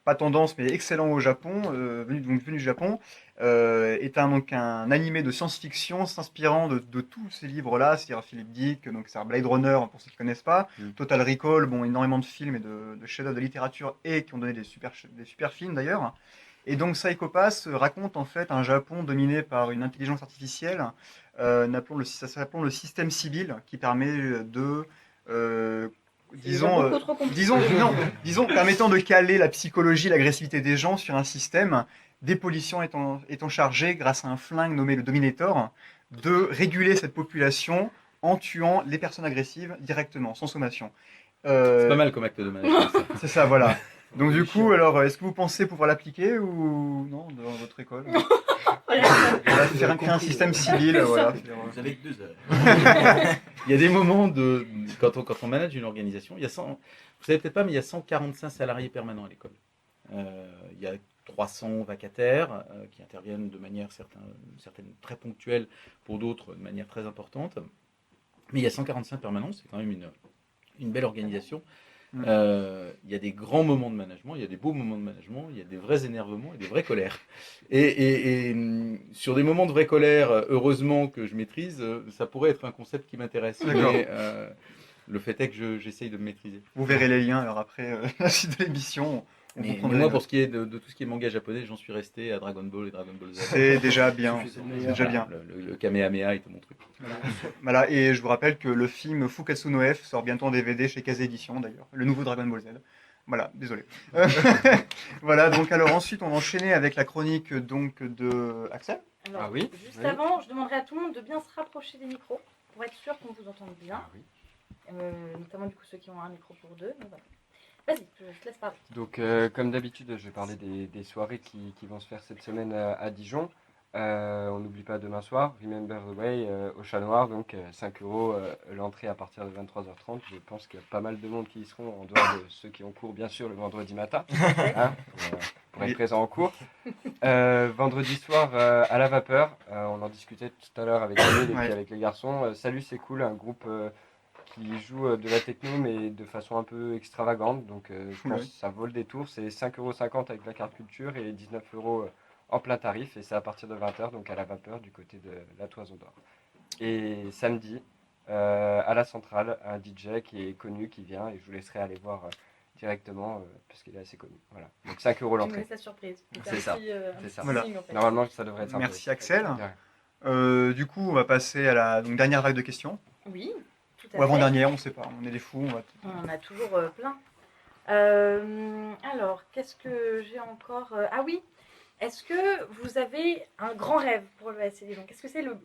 [SPEAKER 1] pas tendance mais excellent au Japon, venu du Japon, est donc un animé de science-fiction s'inspirant de tous ces livres-là, c'est-à-dire Philippe Dick, donc c'est Blade Runner pour ceux qui ne connaissent pas, Total Recall, bon énormément de films et de chefs-d'œuvre de littérature et qui ont donné des super films d'ailleurs. Et donc Psycho Pass raconte en fait un Japon dominé par une intelligence artificielle, appelons le système Sibyl, qui permet disons permettant de caler la psychologie, l'agressivité des gens sur un système, des policiers étant chargés, grâce à un flingue nommé le Dominator, de réguler cette population en tuant les personnes agressives directement, sans sommation.
[SPEAKER 2] C'est pas mal comme acte de management. Ça.
[SPEAKER 1] C'est ça, voilà. Donc du coup, alors, est-ce que vous pensez pouvoir l'appliquer ou non dans votre école? Voilà, faire un système civil, voilà.
[SPEAKER 2] Vous avez que 2 heures. Il y a des moments quand on manage une organisation, il y a vous savez peut-être pas, mais il y a 145 salariés permanents à l'école. Il y a 300 vacataires qui interviennent de manière certaines très ponctuelle, pour d'autres de manière très importante. Mais il y a 145 permanents, c'est quand même une belle organisation. Il y a des grands moments de management, il y a des beaux moments de management, il y a des vrais énervements et des vraies colères. Et sur des moments de vraie colère, heureusement que je maîtrise, ça pourrait être un concept qui m'intéresse. Mais le fait est que j'essaye de me maîtriser.
[SPEAKER 1] Vous verrez les liens alors après la suite de l'émission.
[SPEAKER 2] Mais moi, pour ce qui est de tout ce qui est manga japonais, j'en suis resté à Dragon Ball et Dragon Ball Z.
[SPEAKER 1] C'est déjà bien.
[SPEAKER 2] C'est déjà bien. Le Kamehameha était mon truc.
[SPEAKER 1] Voilà, et je vous rappelle que le film Fukatsu no F sort bientôt en DVD chez Kazé Édition d'ailleurs, le nouveau Dragon Ball Z. Voilà, désolé. Voilà, donc alors ensuite on enchaînait avec la chronique donc de Axel.
[SPEAKER 4] Alors,
[SPEAKER 8] Ah oui,
[SPEAKER 4] juste
[SPEAKER 8] oui.
[SPEAKER 4] avant, je demanderai à tout le monde de bien se rapprocher des micros pour être sûr qu'on vous entende bien.
[SPEAKER 8] Ah oui.
[SPEAKER 4] Notamment du coup ceux qui ont un micro pour deux. Donc, voilà. Vas-y, je te laisse parler.
[SPEAKER 9] Donc, comme d'habitude, je vais parler des soirées qui vont se faire cette semaine à Dijon. On n'oublie pas demain soir, Remember the Way au Chat Noir, donc 5 euros l'entrée à partir de 23h30. Je pense qu'il y a pas mal de monde qui y seront, en dehors de ceux qui ont cours, bien sûr, le vendredi matin, hein, pour être présent en cours. Vendredi soir, à la vapeur, on en discutait tout à l'heure avec Emile et puis avec les garçons. Salut, c'est cool, un groupe qui joue de la techno, mais de façon un peu extravagante. Donc je pense que ça vaut le détour. C'est 5,50 € avec la carte culture et 19 € en plein tarif, et c'est à partir de 20h, donc à la vapeur du côté de la Toison d'Or. Et samedi, à la centrale, un DJ qui est connu qui vient, et je vous laisserai aller voir directement parce qu'il est assez connu. Voilà. Donc 5 €
[SPEAKER 4] Tu me
[SPEAKER 9] l'entrée.
[SPEAKER 4] laisses la surprise.
[SPEAKER 9] C'est ça.
[SPEAKER 4] C'est ça.
[SPEAKER 1] Voilà.
[SPEAKER 4] Signe, en fait.
[SPEAKER 9] Normalement, ça devrait être
[SPEAKER 1] Merci
[SPEAKER 9] sympa.
[SPEAKER 1] Axel.
[SPEAKER 9] Ouais.
[SPEAKER 1] Du coup, on va passer à la dernière vague de questions.
[SPEAKER 4] Oui, tout à
[SPEAKER 1] Ou
[SPEAKER 4] fait.
[SPEAKER 1] avant-dernière, on ne sait pas. On est des fous.
[SPEAKER 4] On en a toujours plein. Alors, qu'est-ce que j'ai encore Ah oui, est-ce que vous avez un grand rêve pour le SCD? Donc, qu'est-ce que c'est le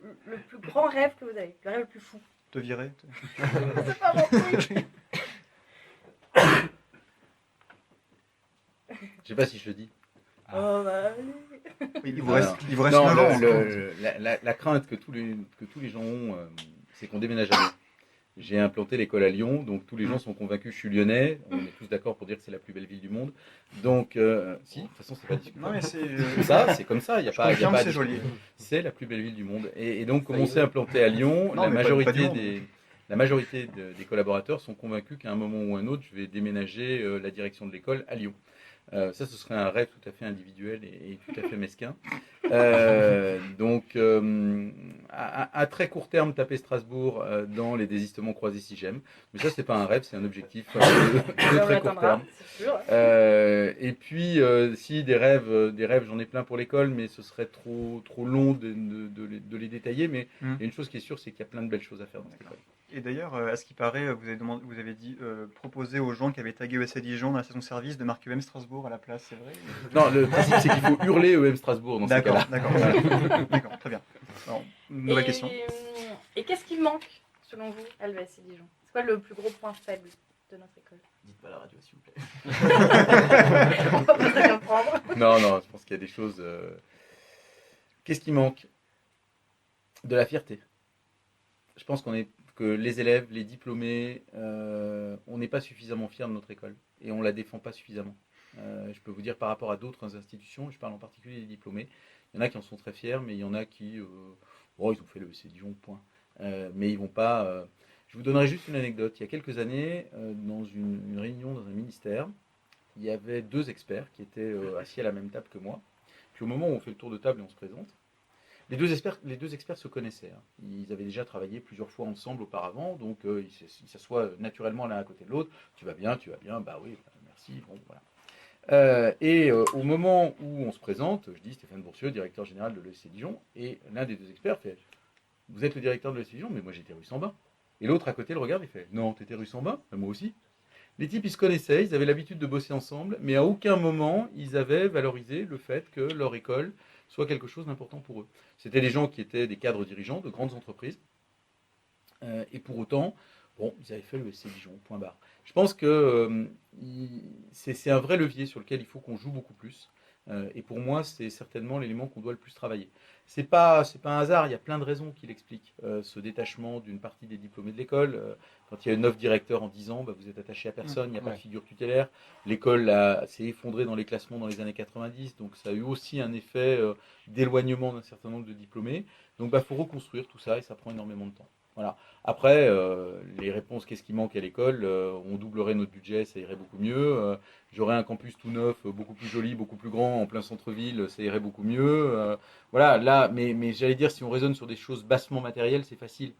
[SPEAKER 4] plus grand rêve que vous avez? Le rêve le plus fou?
[SPEAKER 1] Te virer.
[SPEAKER 4] C'est pas mon truc.
[SPEAKER 2] Je sais pas si je le dis.
[SPEAKER 4] Oh, bah, allez.
[SPEAKER 1] Oui, il vous reste
[SPEAKER 2] non,
[SPEAKER 1] 9 ans.
[SPEAKER 2] la crainte que tous les gens ont, c'est qu'on déménage à Lyon. J'ai implanté l'école à Lyon, donc tous les gens sont convaincus que je suis lyonnais. On est tous d'accord pour dire que c'est la plus belle ville du monde. Donc, si, de toute façon, c'est pas discutable.
[SPEAKER 1] Non, mais c'est
[SPEAKER 2] C'est comme ça, il n'y a pas à
[SPEAKER 1] c'est
[SPEAKER 2] discuter.
[SPEAKER 1] joli.
[SPEAKER 2] C'est la plus belle ville du monde. Et donc, comme on s'est implanté à Lyon,
[SPEAKER 1] Non,
[SPEAKER 2] la
[SPEAKER 1] mais
[SPEAKER 2] majorité,
[SPEAKER 1] pas du
[SPEAKER 2] la majorité des collaborateurs sont convaincus qu'à un moment ou un autre, je vais déménager la direction de l'école à Lyon. Ça, ce serait un rêve tout à fait individuel et tout à fait mesquin. Donc, à très court terme, taper Strasbourg dans les désistements croisés si j'aime. Mais ça, c'est pas un rêve, c'est un objectif de
[SPEAKER 4] On
[SPEAKER 2] très court
[SPEAKER 4] l'atteindra,
[SPEAKER 2] terme.
[SPEAKER 4] c'est sûr.
[SPEAKER 2] Et puis, si des rêves, j'en ai plein pour l'école, mais ce serait trop long de les détailler. Mais il y a une chose qui est sûre, c'est qu'il y a plein de belles choses à faire dans cette école.
[SPEAKER 1] Et d'ailleurs, à ce qui paraît, vous avez dit proposer aux gens qui avaient tagué ESA Dijon dans la station service de marquer EM Strasbourg à la place, c'est vrai?
[SPEAKER 2] Non, le principe, c'est qu'il faut hurler EM Strasbourg dans ces cas-là.
[SPEAKER 1] D'accord, très bien. Alors, nouvelle question.
[SPEAKER 4] Et qu'est-ce qui manque, selon vous, à l'ESC Dijon? C'est quoi le plus gros point faible de notre école?
[SPEAKER 5] Dites pas la radio, s'il vous plaît.
[SPEAKER 4] On va pas très bien prendre.
[SPEAKER 2] Non, je pense qu'il y a des choses... Qu'est-ce qui manque? De la fierté. Je pense que les élèves, les diplômés, on n'est pas suffisamment fiers de notre école et on ne la défend pas suffisamment. Je peux vous dire par rapport à d'autres institutions, je parle en particulier des diplômés, il y en a qui en sont très fiers, mais il y en a qui, ils ont fait le ESC Dijon, point. Mais ils vont pas... Je vous donnerai juste une anecdote. Il y a quelques années, dans une réunion dans un ministère, il y avait 2 experts qui étaient assis à la même table que moi. Puis au moment où on fait le tour de table et on se présente, les deux experts se connaissaient. Ils avaient déjà travaillé plusieurs fois ensemble auparavant, donc ils s'assoient naturellement l'un à côté de l'autre. Tu vas bien, bah oui, merci, bon, voilà. Au moment où on se présente, je dis Stéphane Boursieux, directeur général de l'ESC Dijon, et l'un des 2 experts fait « Vous êtes le directeur de l'ESC Dijon, mais moi j'étais rue Sambin. » Et l'autre à côté le regarde et fait « Non, t'étais rue Sambin, moi aussi. » Les types, ils se connaissaient, ils avaient l'habitude de bosser ensemble, mais à aucun moment, ils avaient valorisé le fait que leur école soit quelque chose d'important pour eux. C'était des gens qui étaient des cadres dirigeants de grandes entreprises, et pour autant, ils avaient fait le ESC Dijon, point barre. Je pense que c'est un vrai levier sur lequel il faut qu'on joue beaucoup plus, et pour moi, c'est certainement l'élément qu'on doit le plus travailler. C'est pas un hasard, il y a plein de raisons qui l'expliquent. Ce détachement d'une partie des diplômés de l'école, quand il y a 9 directeurs en 10 ans, vous êtes attaché à personne, il n'y a pas de figure tutélaire. L'école s'est effondrée dans les classements dans les années 90, donc ça a eu aussi un effet d'éloignement d'un certain nombre de diplômés. Donc il faut reconstruire tout ça et ça prend énormément de temps. Voilà. Après, les réponses, qu'est-ce qui manque à l'école? On doublerait notre budget, ça irait beaucoup mieux. J'aurais un campus tout neuf, beaucoup plus joli, beaucoup plus grand, en plein centre-ville, ça irait beaucoup mieux. Voilà, là, mais j'allais dire, si on raisonne sur des choses bassement matérielles, c'est facile.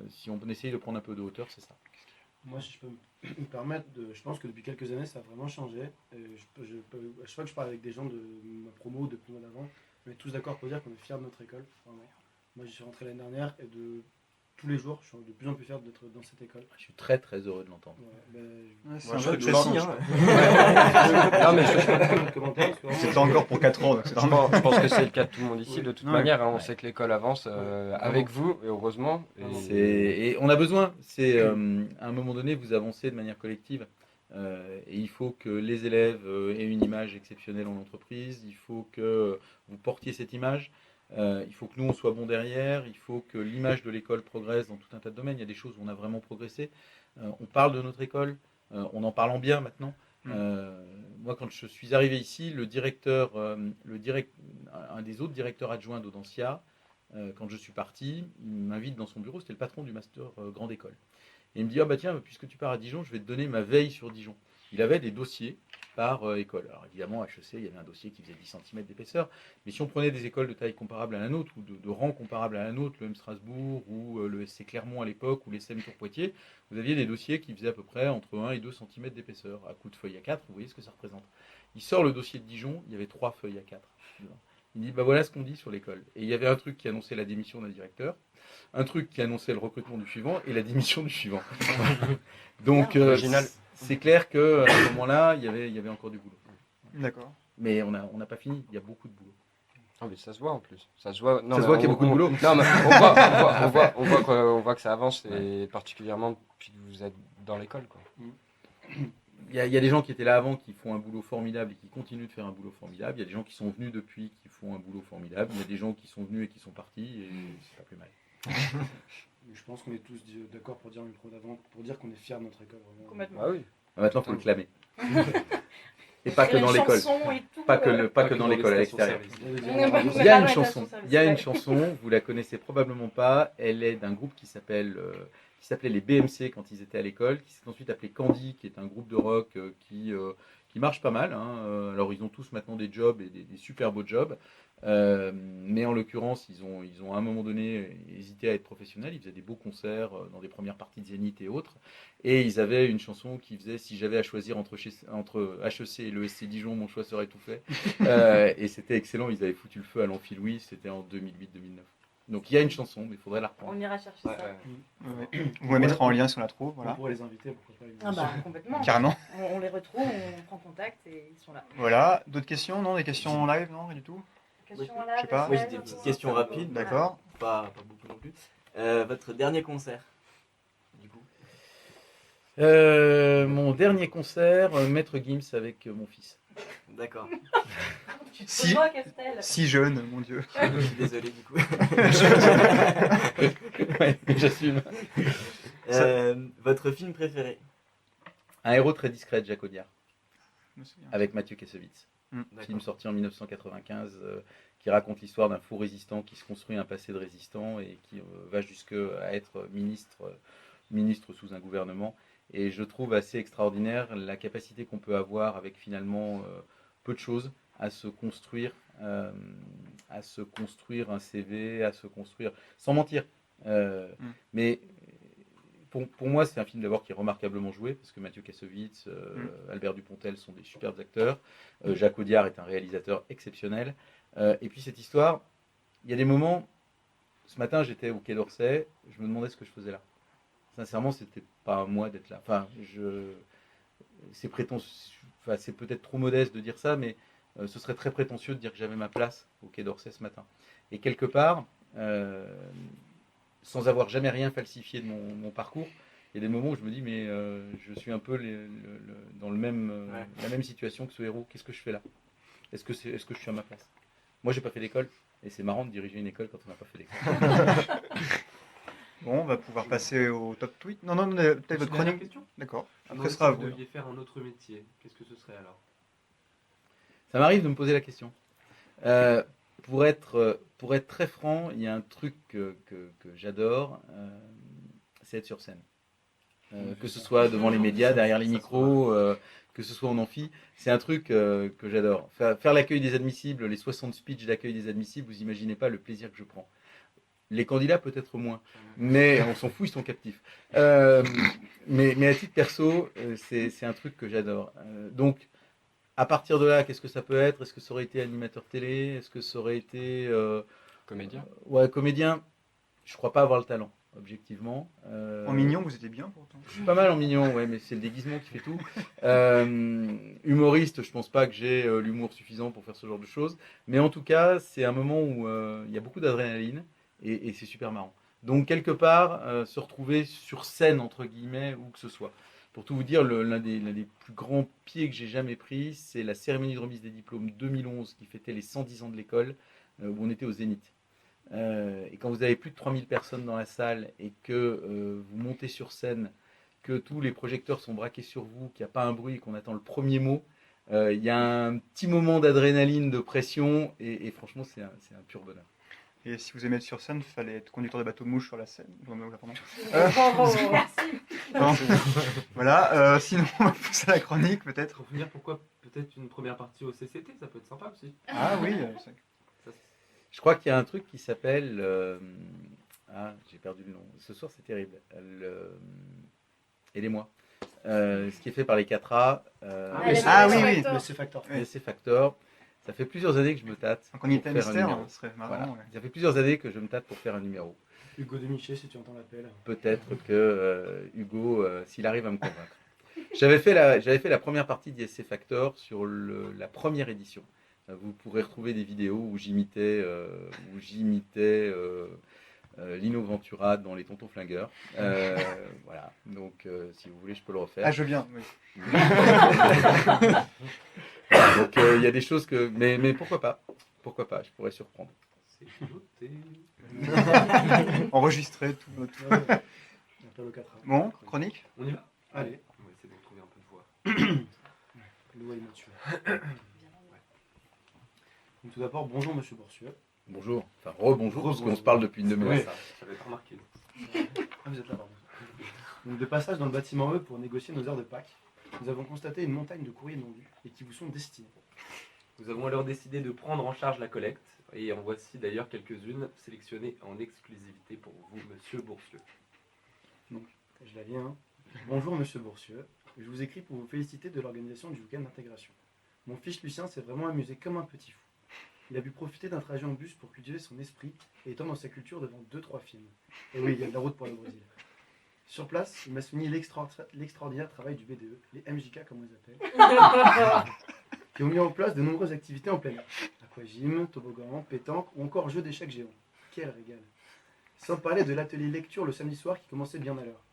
[SPEAKER 2] Si on essaye de prendre un peu de hauteur, c'est ça.
[SPEAKER 3] Moi, si je peux me permettre, je pense que depuis quelques années, ça a vraiment changé. À chaque fois que je parle avec des gens de ma promo, de plus loin d'avant, on est tous d'accord pour dire qu'on est fiers de notre école. Vraiment. Moi, je suis rentré l'année dernière et tous les jours, je suis de plus en plus fier d'être dans cette école.
[SPEAKER 2] Je suis très très heureux de l'entendre.
[SPEAKER 1] C'est
[SPEAKER 5] Moi,
[SPEAKER 1] un
[SPEAKER 5] je
[SPEAKER 1] vrai
[SPEAKER 5] serais
[SPEAKER 1] précis.
[SPEAKER 5] dedans,
[SPEAKER 1] Hein.
[SPEAKER 5] Non, mais
[SPEAKER 1] C'est pas encore pour 4 ans. Donc c'est normal.
[SPEAKER 9] Je pense que c'est le cas de tout le monde ici, de toute
[SPEAKER 1] Ouais.
[SPEAKER 9] manière. On sait que l'école avance avec vous, et heureusement.
[SPEAKER 2] Et on a besoin. À un moment donné, vous avancez de manière collective. Et il faut que les élèves aient une image exceptionnelle en entreprise. Il faut que vous portiez cette image. Il faut que nous, on soit bon derrière. Il faut que l'image de l'école progresse dans tout un tas de domaines. Il y a des choses où on a vraiment progressé. On parle de notre école. On en parle en bien maintenant. Moi, quand je suis arrivé ici, un des autres directeurs adjoints d'Audencia, quand je suis parti, il m'invite dans son bureau. C'était le patron du master grande école. Et il me dit, ah bah tiens, puisque tu pars à Dijon, je vais te donner ma veille sur Dijon. Il avait des dossiers par école. Alors évidemment, à HEC, il y avait un dossier qui faisait 10 cm d'épaisseur. Mais si on prenait des écoles de taille comparable à la nôtre, ou de rang comparable à la nôtre, le M Strasbourg, ou le SC Clermont à l'époque, ou les SEM Tours Poitiers, vous aviez des dossiers qui faisaient à peu près entre 1 et 2 cm d'épaisseur. À coup de feuille A4, vous voyez ce que ça représente. Il sort le dossier de Dijon, il y avait 3 feuilles A4. Il dit, bah voilà ce qu'on dit sur l'école. Et il y avait un truc qui annonçait la démission d'un directeur, un truc qui annonçait le recrutement du suivant et la démission du suivant. Donc, c'est clair qu'à ce moment-là, il y avait encore du boulot.
[SPEAKER 1] D'accord.
[SPEAKER 2] Mais on n'a pas fini, il y a beaucoup de boulot.
[SPEAKER 9] Ah, mais ça se voit en plus. Ça se voit,
[SPEAKER 2] Ça se voit qu'il y a beaucoup de boulot.
[SPEAKER 9] Non, mais on voit que ça avance, et particulièrement depuis que vous êtes dans l'école, quoi.
[SPEAKER 2] Il y a des gens qui étaient là avant qui font un boulot formidable et qui continuent de faire un boulot formidable. Il y a des gens qui sont venus depuis qui font un boulot formidable. Il y a des gens qui sont venus et qui sont partis et c'est pas plus mal.
[SPEAKER 3] Je pense qu'on est tous d'accord pour dire le micro d'avant, pour dire qu'on est fiers de notre école. Vraiment.
[SPEAKER 4] Complètement.
[SPEAKER 9] Ah oui.
[SPEAKER 2] Maintenant, il faut le clamer. Et pas que dans l'école. Pas que dans l'école, à l'extérieur. Il y a une chanson. Il y a une chanson. Vous la connaissez probablement pas. Elle est d'un groupe qui s'appelait les BMC quand ils étaient à l'école, qui s'est ensuite appelé Candy, qui est un groupe de rock qui marche pas mal. Alors ils ont tous maintenant des jobs et des super beaux jobs. Mais en l'occurrence, ils ont à un moment donné hésité à être professionnels. Ils faisaient des beaux concerts dans des premières parties de Zénith et autres. Et ils avaient une chanson qui faisait si j'avais à choisir entre HEC et le SC Dijon, mon choix serait tout fait. Et c'était excellent. Ils avaient foutu le feu à l'Amphi Louis. C'était en 2008-2009. Donc il y a une chanson, mais il faudrait la reprendre.
[SPEAKER 4] On ira chercher ça.
[SPEAKER 1] Vous me mettrez en lien si on la trouve. Voilà.
[SPEAKER 3] On pourrait les inviter, pourquoi pas.
[SPEAKER 4] Ah bah complètement.
[SPEAKER 1] Carrément.
[SPEAKER 4] On les retrouve, on prend contact et ils sont là.
[SPEAKER 1] Voilà. D'autres questions? Non, des questions en live? Non, rien du tout?
[SPEAKER 4] Question là,
[SPEAKER 1] Je sais pas.
[SPEAKER 5] Oui, j'ai des petites questions rapides.
[SPEAKER 1] D'accord.
[SPEAKER 5] Pas beaucoup non plus. Votre dernier concert, du coup.
[SPEAKER 2] Mon dernier concert, Maître Gims avec mon fils.
[SPEAKER 5] D'accord.
[SPEAKER 4] Tu te
[SPEAKER 1] Si-
[SPEAKER 4] vois, Castel.
[SPEAKER 1] Si jeune, mon Dieu.
[SPEAKER 5] Je suis désolé, du coup.
[SPEAKER 2] Ouais, j'assume.
[SPEAKER 5] Votre film préféré?
[SPEAKER 2] Un héros très discret de Jacques Audiard,
[SPEAKER 1] Je me souviens.
[SPEAKER 2] avec Mathieu Kassovitz. Film
[SPEAKER 5] D'accord.
[SPEAKER 2] sorti en 1995 qui raconte l'histoire d'un faux résistant qui se construit un passé de résistant et qui va jusqu'à être ministre sous un gouvernement. Et je trouve assez extraordinaire la capacité qu'on peut avoir avec finalement peu de choses à se construire un CV, à se construire, sans mentir. Mais pour moi, c'est un film d'abord qui est remarquablement joué, parce que Mathieu Kassovitz, Albert Dupontel sont des superbes acteurs. Jacques Audiard est un réalisateur exceptionnel. Et puis cette histoire, il y a des moments, ce matin j'étais au Quai d'Orsay, je me demandais ce que je faisais là. Sincèrement, c'était pas à moi d'être là. Enfin, c'est peut-être trop modeste de dire ça, mais ce serait très prétentieux de dire que j'avais ma place au Quai d'Orsay ce matin. Et quelque part, sans avoir jamais rien falsifié de mon parcours, il y a des moments où je me dis, mais je suis un peu dans la même situation que ce héros. Qu'est-ce que je fais là? Est-ce que je suis à ma place? Moi, j'ai pas fait d'école, et c'est marrant de diriger une école quand on n'a pas fait d'école.
[SPEAKER 1] Bon, on va pouvoir passer au top tweet. Non, peut-être votre chronique.
[SPEAKER 8] Question.
[SPEAKER 1] D'accord.
[SPEAKER 8] Non,
[SPEAKER 1] Après, ce
[SPEAKER 8] si
[SPEAKER 1] sera à
[SPEAKER 8] vous
[SPEAKER 1] vous.
[SPEAKER 8] deviez faire un autre métier, qu'est-ce que ce serait alors?
[SPEAKER 2] Ça m'arrive de me poser la question. Pour être très franc, il y a un truc que j'adore, c'est être sur scène. Que ce soit devant les médias, derrière les micros, que ce soit en amphi, c'est un truc que j'adore. Faire l'accueil des admissibles, les 60 speeches d'accueil des admissibles, vous imaginez pas le plaisir que je prends. Les candidats peut-être moins, mais on s'en fout, ils sont captifs. Mais à titre perso, c'est un truc que j'adore. Donc, à partir de là, qu'est-ce que ça peut être? Est-ce que ça aurait été animateur télé? Est-ce que ça aurait été...
[SPEAKER 9] Comédien.
[SPEAKER 2] Ouais, comédien. Je crois pas avoir le talent, objectivement.
[SPEAKER 1] En mignon, vous étiez bien pourtant.
[SPEAKER 2] Je suis pas mal en mignon, ouais, mais c'est le déguisement qui fait tout. Humoriste, je pense pas que j'ai l'humour suffisant pour faire ce genre de choses. Mais en tout cas, c'est un moment où il y a beaucoup d'adrénaline et c'est super marrant. Donc, quelque part, se retrouver sur scène, entre guillemets, où que ce soit. Pour tout vous dire, l'un des plus grands pieds que j'ai jamais pris, c'est la cérémonie de remise des diplômes 2011 qui fêtait les 110 ans de l'école, où on était au Zénith. Et quand vous avez plus de 3000 personnes dans la salle et que vous montez sur scène, que tous les projecteurs sont braqués sur vous, qu'il n'y a pas un bruit, qu'on attend le premier mot, il y a un petit moment d'adrénaline, de pression, et franchement, c'est un pur bonheur.
[SPEAKER 1] Et si vous aimez être sur scène, il fallait être conducteur de bateau mouche sur la scène. Pardon.
[SPEAKER 4] Merci.
[SPEAKER 1] Bon, voilà, sinon, on va passer à la chronique peut-être.
[SPEAKER 8] Pour finir, pourquoi peut-être une première partie au CCT, ça peut être sympa aussi.
[SPEAKER 1] Ah oui,
[SPEAKER 2] Je crois qu'il y a un truc qui s'appelle... j'ai perdu le nom. Ce soir, c'est terrible. Aidez-moi. Ce qui est fait par les 4A.
[SPEAKER 1] oui.
[SPEAKER 3] Le C-Factor.
[SPEAKER 1] Ouais.
[SPEAKER 2] C-Factor. Ça fait plusieurs années que je me tâte.
[SPEAKER 1] Donc on y était
[SPEAKER 2] pour faire un
[SPEAKER 1] mystère,
[SPEAKER 2] numéro.
[SPEAKER 1] ce serait
[SPEAKER 2] Voilà.
[SPEAKER 1] marrant. Ouais.
[SPEAKER 2] Ça fait plusieurs années que je me tâte pour faire un numéro.
[SPEAKER 3] Hugo Demiché, si tu entends l'appel.
[SPEAKER 2] Peut-être que Hugo, s'il arrive à me convaincre. J'avais fait la première partie d'ISC Factor sur la première édition. Vous pourrez retrouver des vidéos où j'imitais Lino Ventura dans Les Tontons Flingueurs. Voilà. Donc, si vous voulez, je peux le refaire.
[SPEAKER 1] Ah, je veux bien, oui.
[SPEAKER 2] Donc, il y a des choses que... Mais pourquoi pas? Pourquoi pas? Je pourrais surprendre.
[SPEAKER 8] C'est noté.
[SPEAKER 1] Enregistrer tout.
[SPEAKER 3] Un peu le 4A.
[SPEAKER 1] Bon, chronique.
[SPEAKER 8] On y va?
[SPEAKER 3] Allez.
[SPEAKER 8] On va essayer de retrouver un peu de voix.
[SPEAKER 3] Lou et Mathieu. Donc, tout d'abord, bonjour Monsieur Boursieux.
[SPEAKER 2] Bonjour. Enfin, rebonjour, parce qu'on se parle depuis une demi-heure.
[SPEAKER 8] Ouais, ça, j'avais pas remarqué.
[SPEAKER 3] Ah, vous êtes là, pardon. Donc, de passage dans le bâtiment E pour négocier nos heures de Pâques, nous avons constaté une montagne de courriers non lus et qui vous sont destinés.
[SPEAKER 8] Nous avons alors décidé de prendre en charge la collecte, et en voici d'ailleurs quelques-unes sélectionnées en exclusivité pour vous, Monsieur Boursieux.
[SPEAKER 3] Je la lis, hein. Bonjour Monsieur Boursieux, je vous écris pour vous féliciter de l'organisation du week-end d'intégration. Mon fils Lucien s'est vraiment amusé comme un petit fou. Il a pu profiter d'un trajet en bus pour cultiver son esprit et étendre sa culture devant 2-3 films. Et oui, il y a de la route pour aller au Brésil. Sur place, il m'a souligné l'extraordinaire travail du BDE, les MJK comme on les appelle, qui ont mis en place de nombreuses activités en plein air. Aquagym, toboggan, pétanque ou encore jeux d'échecs géants. Quel régal! Sans parler de l'atelier lecture le samedi soir qui commençait bien à l'heure.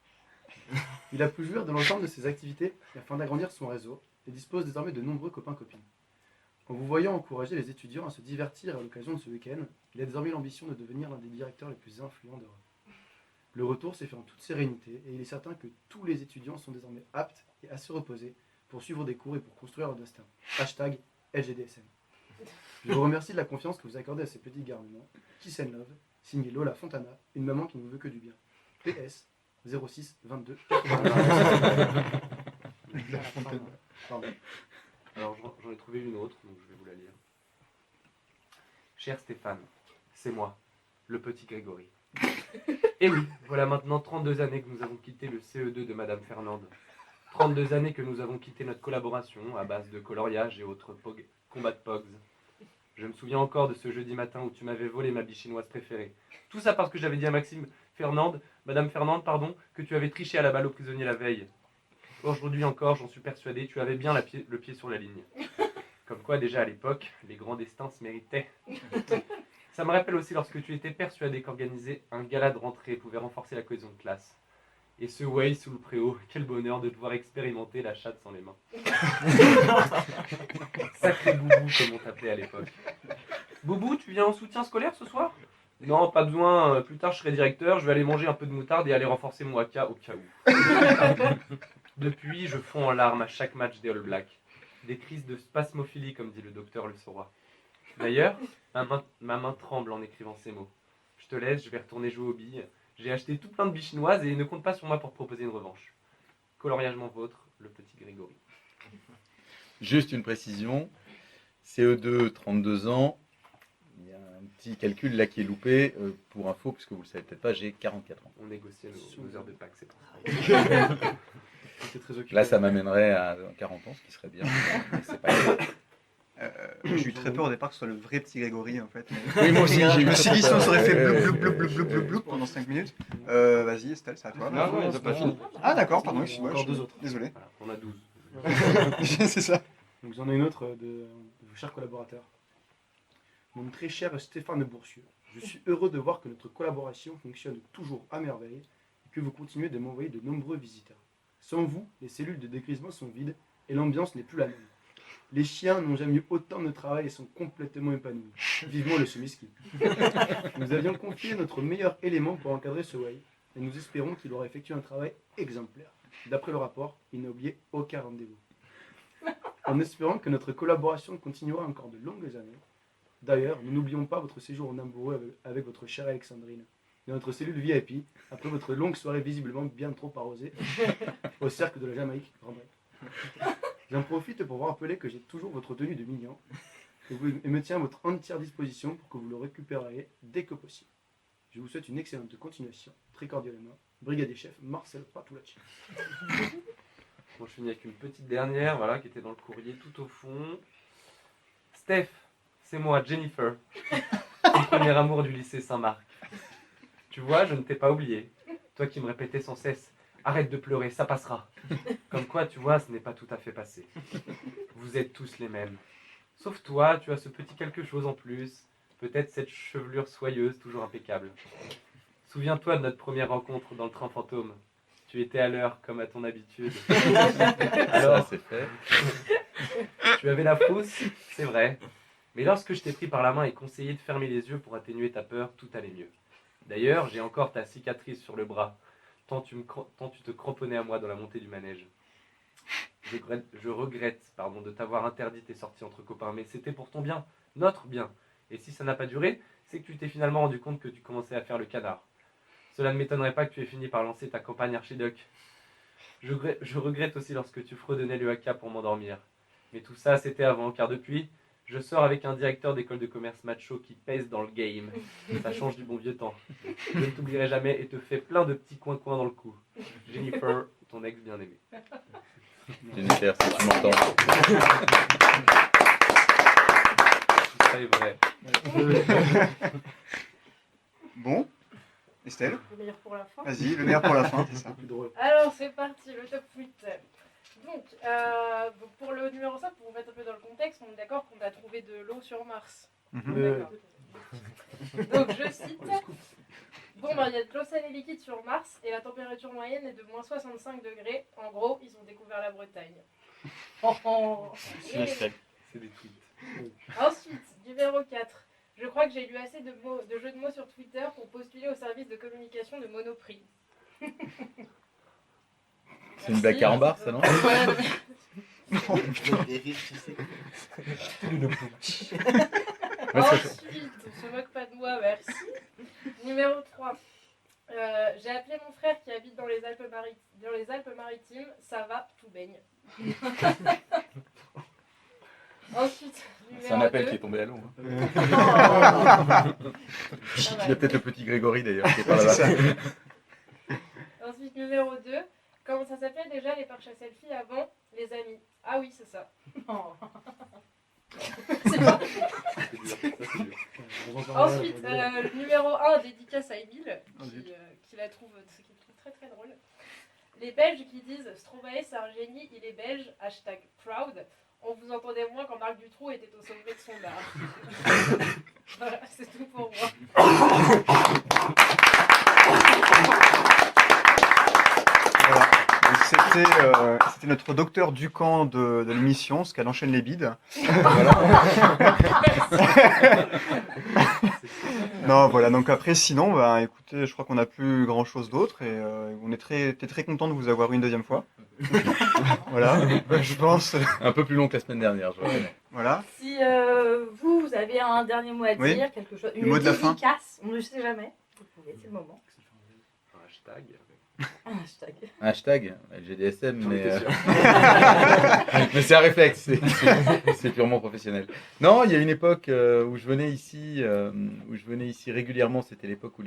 [SPEAKER 3] Il a pu jouir de l'ensemble de ces activités afin d'agrandir son réseau et dispose désormais de nombreux copains-copines. En vous voyant encourager les étudiants à se divertir à l'occasion de ce week-end, il a désormais l'ambition de devenir l'un des directeurs les plus influents d'Europe. Le retour s'est fait en toute sérénité et il est certain que tous les étudiants sont désormais aptes et à se reposer pour suivre des cours et pour construire leur destin. Hashtag LGDSM. Je vous remercie de la confiance que vous accordez à ces petits garnements. Kiss and Love, signé Lola Fontana, une maman qui ne vous veut que du bien. PS 06 22. Pardon.
[SPEAKER 8] Alors j'en ai trouvé une autre, donc je vais vous la lire. Cher Stéphane, c'est moi, le petit Grégory. Et oui, voilà maintenant 32 années que nous avons quitté le CE2 de Madame Fernande. 32 années que nous avons quitté notre collaboration à base de coloriage et autres combats de pogs. Je me souviens encore de ce jeudi matin où tu m'avais volé ma bichinoise préférée. Tout ça parce que j'avais dit à Madame Fernande, que tu avais triché à la balle aux prisonniers la veille. Aujourd'hui encore, j'en suis persuadé, tu avais bien le pied sur la ligne. Comme quoi, déjà à l'époque, les grands destins se méritaient. Ça me rappelle aussi lorsque tu étais persuadé qu'organiser un gala de rentrée pouvait renforcer la cohésion de classe. Et ce way sous le préau, quel bonheur de pouvoir expérimenter la chatte sans les mains. Sacré Boubou, comme on t'appelait à l'époque. Boubou, tu viens en soutien scolaire ce soir? Non, pas besoin, plus tard je serai directeur, je vais aller manger un peu de moutarde et aller renforcer mon AK au cas où. Depuis, je fonds en larmes à chaque match des All Blacks. Des crises de spasmophilie, comme dit le docteur Le Soroy. D'ailleurs, ma main tremble en écrivant ces mots. Je te laisse, je vais retourner jouer aux billes. J'ai acheté tout plein de bichinoises et ne compte pas sur moi pour proposer une revanche. Coloriagement vôtre, le petit Grégory.
[SPEAKER 2] Juste une précision. CE2, 32 ans. Il y a un petit calcul là qui est loupé. Pour info, puisque vous ne le savez peut-être pas, j'ai 44 ans.
[SPEAKER 8] On négociait nos heures de Pâques, c'est pour ça.
[SPEAKER 3] Très occupé.
[SPEAKER 2] Là, ça m'amènerait à 40 ans, ce qui serait bien. Mais c'est pas grave.
[SPEAKER 1] J'ai eu très peur au départ que ce soit le vrai petit Grégory en fait.
[SPEAKER 2] Oui, moi aussi, j'ai eu
[SPEAKER 1] Je me suis
[SPEAKER 2] très
[SPEAKER 1] dit, sinon
[SPEAKER 2] peur.
[SPEAKER 1] ça aurait fait
[SPEAKER 2] Ouais,
[SPEAKER 1] bloup,
[SPEAKER 2] ouais,
[SPEAKER 1] bloup, bloup,
[SPEAKER 2] ouais,
[SPEAKER 1] bloup,
[SPEAKER 2] ouais,
[SPEAKER 1] bloup, bloup
[SPEAKER 2] ouais.
[SPEAKER 1] pendant 5 minutes. Vas-y, Estelle, c'est à toi.
[SPEAKER 9] Non, non, ils n'ont pas fini.
[SPEAKER 1] Ah d'accord, pardon, excuse-moi.
[SPEAKER 3] Encore deux autres.
[SPEAKER 1] Désolé.
[SPEAKER 8] Voilà, on a 12.
[SPEAKER 1] C'est ça.
[SPEAKER 3] Donc j'en ai une autre de vos chers collaborateurs. Mon très cher Stéphane Boursieux, je suis heureux de voir que notre collaboration fonctionne toujours à merveille et que vous continuez de m'envoyer de nombreux visiteurs. Sans vous, les cellules de dégrisement sont vides et l'ambiance n'est plus la même. Les chiens n'ont jamais eu autant de travail et sont complètement épanouis. Vivement le semi-ski. Nous avions confié notre meilleur élément pour encadrer ce way et nous espérons qu'il aura effectué un travail exemplaire. D'après le rapport, il n'a oublié aucun rendez-vous. En espérant que notre collaboration continuera encore de longues années. D'ailleurs, nous n'oublions pas votre séjour au Nambourou avec votre chère Alexandrine. Dans notre cellule VIP, après votre longue soirée visiblement bien trop arrosée, au cercle de la Jamaïque. Grand bref. J'en profite pour vous rappeler que j'ai toujours votre tenue de mignon et me tiens à votre entière disposition pour que vous le récupériez dès que possible. Je vous souhaite une excellente continuation. Très cordialement, brigadier chef Marcel Patulacci.
[SPEAKER 8] Bon, je finis avec une petite dernière, voilà, qui était dans le courrier tout au fond. Steph, c'est moi, Jennifer, ton premier amour du lycée Saint-Marc. Tu vois, je ne t'ai pas oublié. Toi qui me répétais sans cesse, arrête de pleurer, ça passera. Comme quoi, tu vois, ce n'est pas tout à fait passé. Vous êtes tous les mêmes. Sauf toi, tu as ce petit quelque chose en plus. Peut-être cette chevelure soyeuse, toujours impeccable. Souviens-toi de notre première rencontre dans le train fantôme. Tu étais à l'heure, comme à ton habitude. Alors,
[SPEAKER 2] Ça, c'est fait.
[SPEAKER 8] tu avais la frousse, c'est vrai. Mais lorsque je t'ai pris par la main et conseillé de fermer les yeux pour atténuer ta peur, tout allait mieux. D'ailleurs, j'ai encore ta cicatrice sur le bras, tant tu te cramponnais à moi dans la montée du manège. Je regrette de t'avoir interdit tes sorties entre copains, mais c'était pour ton bien, notre bien. Et si ça n'a pas duré, c'est que tu t'es finalement rendu compte que tu commençais à faire le canard. Cela ne m'étonnerait pas que tu aies fini par lancer ta campagne Archiduc. Je regrette aussi lorsque tu fredonnais le haka pour m'endormir. Mais tout ça, c'était avant, car depuis, je sors avec un directeur d'école de commerce macho qui pèse dans le game. Ça change du bon vieux temps. Je ne t'oublierai jamais et te fais plein de petits coins-coins dans le cou. Jennifer, ton ex bien-aimé.
[SPEAKER 2] Jennifer, si tu m'entends.
[SPEAKER 8] Tout ça est vrai.
[SPEAKER 1] Bon, Estelle,
[SPEAKER 7] Le meilleur pour la fin.
[SPEAKER 1] vas-y, le meilleur pour la fin, c'est ça.
[SPEAKER 3] Plus drôle.
[SPEAKER 7] Alors c'est parti, le top 8. Donc, pour le numéro 5, pour vous mettre un peu dans le contexte, on est d'accord qu'on a trouvé de l'eau sur Mars.
[SPEAKER 1] Mhm.
[SPEAKER 7] D'accord. Donc je cite. Bon, ben, il y a de l'eau salée liquide sur Mars et la température moyenne est de moins 65 degrés. En gros, ils ont découvert la Bretagne. Et
[SPEAKER 8] C'est des tweets.
[SPEAKER 7] ensuite, numéro 4. Je crois que j'ai lu assez de jeux de mots sur Twitter pour postuler au service de communication de Monoprix.
[SPEAKER 2] C'est une blague carambar, ça, non?
[SPEAKER 7] Ensuite, on se moque pas de moi, merci. Numéro 3. J'ai appelé mon frère qui habite dans les Alpes-Maritimes. Ça va, tout baigne. Ensuite,
[SPEAKER 2] C'est un
[SPEAKER 7] numéro
[SPEAKER 2] appel
[SPEAKER 7] 2.
[SPEAKER 2] qui est tombé à l'eau. Hein.
[SPEAKER 7] Ça va.
[SPEAKER 2] Il y a peut-être le petit Grégory d'ailleurs qui est par là-bas.
[SPEAKER 7] Ensuite, numéro 2. Comment ça s'appelait déjà les parches à selfie avant? Les amis. Ah oui, c'est ça. C'est pas.
[SPEAKER 8] C'est dur, ça c'est dur.
[SPEAKER 7] Ensuite, le numéro 1, dédicace à Emile, qui la trouve, très très drôle. Les Belges qui disent Stromae c'est un génie, il est belge, #proud. On vous entendait moins quand Marc Dutroux était au sommet de son art. Voilà, c'est tout pour moi.
[SPEAKER 1] Voilà. Donc, c'était notre docteur Ducamp de l'émission, parce qu'elle enchaîne les bides. Non, voilà. Donc après, sinon, bah, écoutez, je crois qu'on n'a plus grand-chose d'autre et on était très content de vous avoir eu une deuxième fois. Voilà. Je pense.
[SPEAKER 2] Un peu plus long que la semaine dernière, je reconnais.
[SPEAKER 1] Voilà.
[SPEAKER 4] Si vous avez un dernier mot à
[SPEAKER 1] Oui.
[SPEAKER 4] dire, quelque chose,
[SPEAKER 1] Le
[SPEAKER 4] une
[SPEAKER 1] mot de la fin.
[SPEAKER 4] dédicace, on ne sait jamais. Vous pouvez, c'est le moment.
[SPEAKER 8] Un hashtag.
[SPEAKER 4] Un hashtag.
[SPEAKER 2] Hashtag LGDSM,
[SPEAKER 8] J'en
[SPEAKER 2] mais,
[SPEAKER 8] étais sûr.
[SPEAKER 2] mais c'est un réflexe, c'est purement professionnel. Non, il y a une époque où je venais ici régulièrement, c'était l'époque où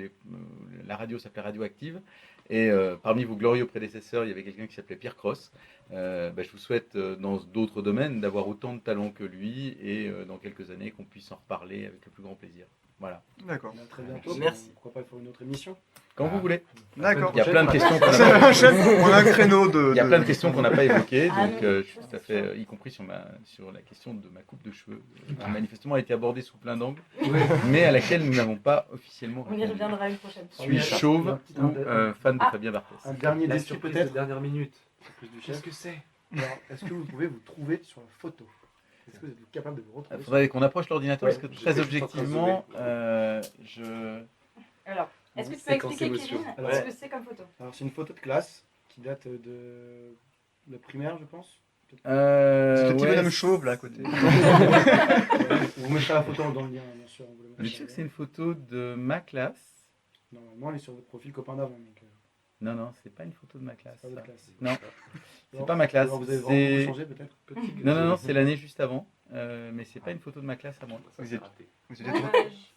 [SPEAKER 2] la radio s'appelait Radioactive, et parmi vos glorieux prédécesseurs, il y avait quelqu'un qui s'appelait Pierre Cross. Je vous souhaite dans d'autres domaines d'avoir autant de talent que lui, et dans quelques années qu'on puisse en reparler avec le plus grand plaisir. Voilà.
[SPEAKER 1] D'accord.
[SPEAKER 3] À très bientôt.
[SPEAKER 5] Merci.
[SPEAKER 3] Pourquoi pas faire une autre émission?
[SPEAKER 2] Quand vous voulez.
[SPEAKER 1] D'accord.
[SPEAKER 2] Il y a plein de questions qu'on
[SPEAKER 1] La
[SPEAKER 2] n'a
[SPEAKER 1] semaine
[SPEAKER 2] pas
[SPEAKER 1] prochaine, on a un créneau de.
[SPEAKER 2] Il y a plein de questions qu'on n'a pas évoquées,
[SPEAKER 4] Ah
[SPEAKER 2] donc
[SPEAKER 4] non,
[SPEAKER 2] je suis tout à fait, y compris sur la question de ma coupe de cheveux, qui manifestement a été abordée sous plein d'angles, mais à laquelle nous n'avons pas officiellement
[SPEAKER 4] On y
[SPEAKER 2] répondu.
[SPEAKER 4] reviendra une prochaine fois.
[SPEAKER 2] Suis-je chauve ou fan de
[SPEAKER 4] Ah.
[SPEAKER 2] Fabien Barthez?
[SPEAKER 3] Un dernier
[SPEAKER 8] La
[SPEAKER 3] défi
[SPEAKER 8] surprise
[SPEAKER 3] peut-être.
[SPEAKER 8] de dernière minute.
[SPEAKER 3] Surprise du
[SPEAKER 8] Qu'est-ce
[SPEAKER 3] chef.
[SPEAKER 8] que c'est?
[SPEAKER 3] Alors, est-ce que vous pouvez vous trouver sur la photo? Est-ce que vous êtes capable de vous
[SPEAKER 2] Il
[SPEAKER 3] retrouver
[SPEAKER 2] faudrait qu'on approche l'ordinateur
[SPEAKER 3] Ouais,
[SPEAKER 2] parce que
[SPEAKER 8] je
[SPEAKER 2] très
[SPEAKER 8] suis en train de
[SPEAKER 2] objectivement,
[SPEAKER 8] zoomer.
[SPEAKER 4] Alors, est-ce que tu peux
[SPEAKER 8] Séquence
[SPEAKER 4] expliquer,
[SPEAKER 8] émotion.
[SPEAKER 4] Kevin,
[SPEAKER 3] Alors,
[SPEAKER 4] ce que c'est comme photo?
[SPEAKER 3] Alors, c'est une photo de classe qui date de primaire, je pense.
[SPEAKER 1] C'est le petit
[SPEAKER 2] ouais,
[SPEAKER 1] bonhomme chauve là à côté.
[SPEAKER 3] Vous mettrez la photo dans le lien, bien sûr. On vous le
[SPEAKER 2] Je
[SPEAKER 3] mettra
[SPEAKER 2] suis sûr que
[SPEAKER 3] dans
[SPEAKER 2] c'est
[SPEAKER 3] le
[SPEAKER 2] une photo de ma classe.
[SPEAKER 3] lien. Normalement, elle est sur votre profil copain d'avant. Donc,
[SPEAKER 2] Non, non, c'est pas une photo de ma classe.
[SPEAKER 3] c'est pas votre
[SPEAKER 2] ça.
[SPEAKER 3] classe.
[SPEAKER 2] Non, c'est
[SPEAKER 3] Alors,
[SPEAKER 2] pas ma classe.
[SPEAKER 3] alors vous avez
[SPEAKER 2] C'est-
[SPEAKER 3] vraiment changé peut-être
[SPEAKER 2] Non, non, non, c'est l'année juste avant. Mais c'est pas une photo de ma classe à moi.
[SPEAKER 8] Ça,
[SPEAKER 1] Vous
[SPEAKER 8] c'est
[SPEAKER 1] êtes-
[SPEAKER 8] raté.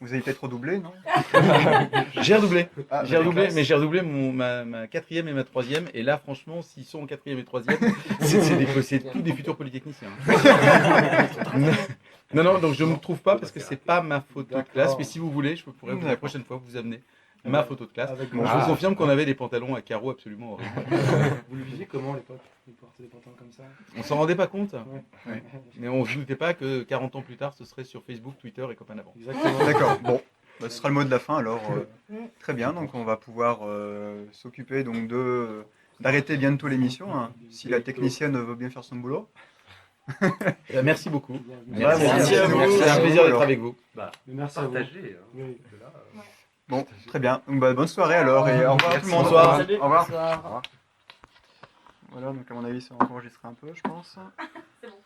[SPEAKER 1] Vous avez peut-être redoublé, non?
[SPEAKER 2] J'ai redoublé.
[SPEAKER 1] Ah,
[SPEAKER 2] J'ai redoublé, mais j'ai redoublé ma quatrième et ma troisième. Et là, franchement, s'ils sont en quatrième et troisième, c'est tous des futurs polytechniciens. Non, non, donc je ne me trouve pas parce que c'est pas ma photo de classe. Mais si vous voulez, je pourrais la prochaine fois vous amener ma photo de classe.
[SPEAKER 3] Avec
[SPEAKER 2] Bon, je vous confirme qu'on avait des pantalons à carreaux absolument horribles.
[SPEAKER 3] Vous le visiez comment à l'époque? Vous portez des pantalons comme ça?
[SPEAKER 2] On s'en rendait pas compte,
[SPEAKER 3] Ouais.
[SPEAKER 2] mais on ne se doutait pas que 40 ans plus tard, ce serait sur Facebook, Twitter et Copain d'avant.
[SPEAKER 3] Exactement.
[SPEAKER 1] D'accord, bon. Bah, ce sera le mot de la fin alors. Très bien, donc on va pouvoir s'occuper donc d'arrêter bientôt l'émission, hein, si la technicienne veut bien faire son boulot.
[SPEAKER 2] Merci beaucoup.
[SPEAKER 3] Merci.
[SPEAKER 1] Merci à vous.
[SPEAKER 2] C'est un plaisir d'être
[SPEAKER 1] Alors.
[SPEAKER 2] avec vous.
[SPEAKER 8] Bah,
[SPEAKER 3] Mais merci à vous.
[SPEAKER 8] partagez. Hein,
[SPEAKER 3] Oui.
[SPEAKER 8] parce que là,
[SPEAKER 1] Bon, très bien. Donc, bah, bonne soirée alors et au revoir tout le monde.
[SPEAKER 2] Bonsoir.
[SPEAKER 1] Au revoir.
[SPEAKER 6] Bonsoir.
[SPEAKER 1] Voilà, donc à mon avis ça va enregistrer un peu, je pense.
[SPEAKER 4] C'est bon.